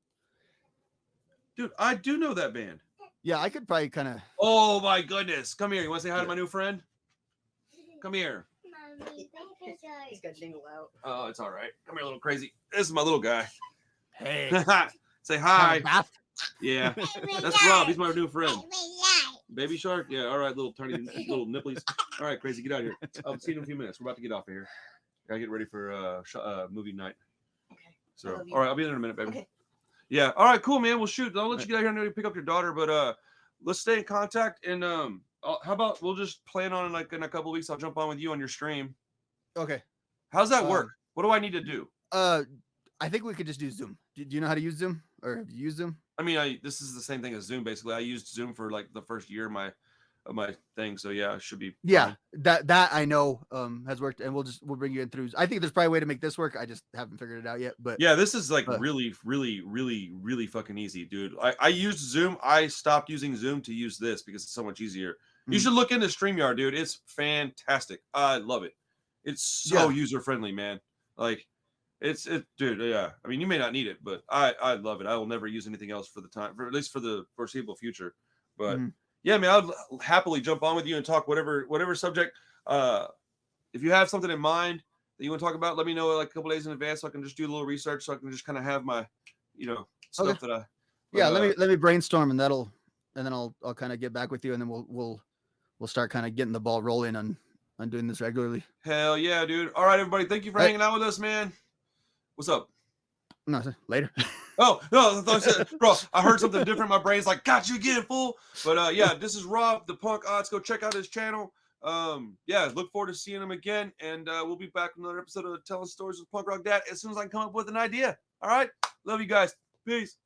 Dude, I do know that band. Yeah, I could probably kind of. Oh my goodness! Come here. You want to say hi to my new friend? Come here. He's got jingle out. Oh, it's all right. Come here, little crazy. This is my little guy. Hey. Say hi. Yeah, that's Rob. He's my new friend. Baby shark. Yeah. All right, little tiny little nipplies. All right, crazy. Get out of here. I'll see you in a few minutes. We're about to get off of here. Gotta get ready for movie night. Okay. So, all right, I'll be there in a minute, baby. Okay. Yeah. All right, cool, man. Well, shoot. I'll let you get out here and maybe pick up your daughter, but let's stay in contact. And how about we'll just plan on like in a couple of weeks. I'll jump on with you on your stream. Okay. How's that work? What do I need to do? I think we could just do Zoom. Do you know how to use Zoom, or have you used Zoom? I mean, this is the same thing as Zoom. Basically, I used Zoom for like the first year of my thing. So yeah, it should be. Yeah, fine. that I know has worked, and we'll bring you in through. I think there's probably a way to make this work. I just haven't figured it out yet. But yeah, this is like really fucking easy, dude. I used Zoom. I stopped using Zoom to use this because it's so much easier. You should look into StreamYard, dude. It's fantastic. I love it. It's so user friendly, man. Like. Dude. Yeah. I mean, you may not need it, but I love it. I will never use anything else for the time, at least for the foreseeable future. But yeah, man, I'd happily jump on with you and talk whatever subject. If you have something in mind that you want to talk about, let me know like a couple days in advance so I can just do a little research so I can just kind of have my, stuff that I. Yeah, let me brainstorm and then I'll kind of get back with you and then we'll start kind of getting the ball rolling on doing this regularly. Hell yeah, dude! All right, everybody, thank you for hanging out with us, man. What's up? No, later. Oh, no, bro, I heard something different. My brain's like, got you again, fool. But yeah, this is Rob, the punk odds. Go check out his channel. Yeah, look forward to seeing him again, and we'll be back with another episode of Telling Stories with Punk Rock Dad as soon as I can come up with an idea. All right, love you guys. Peace.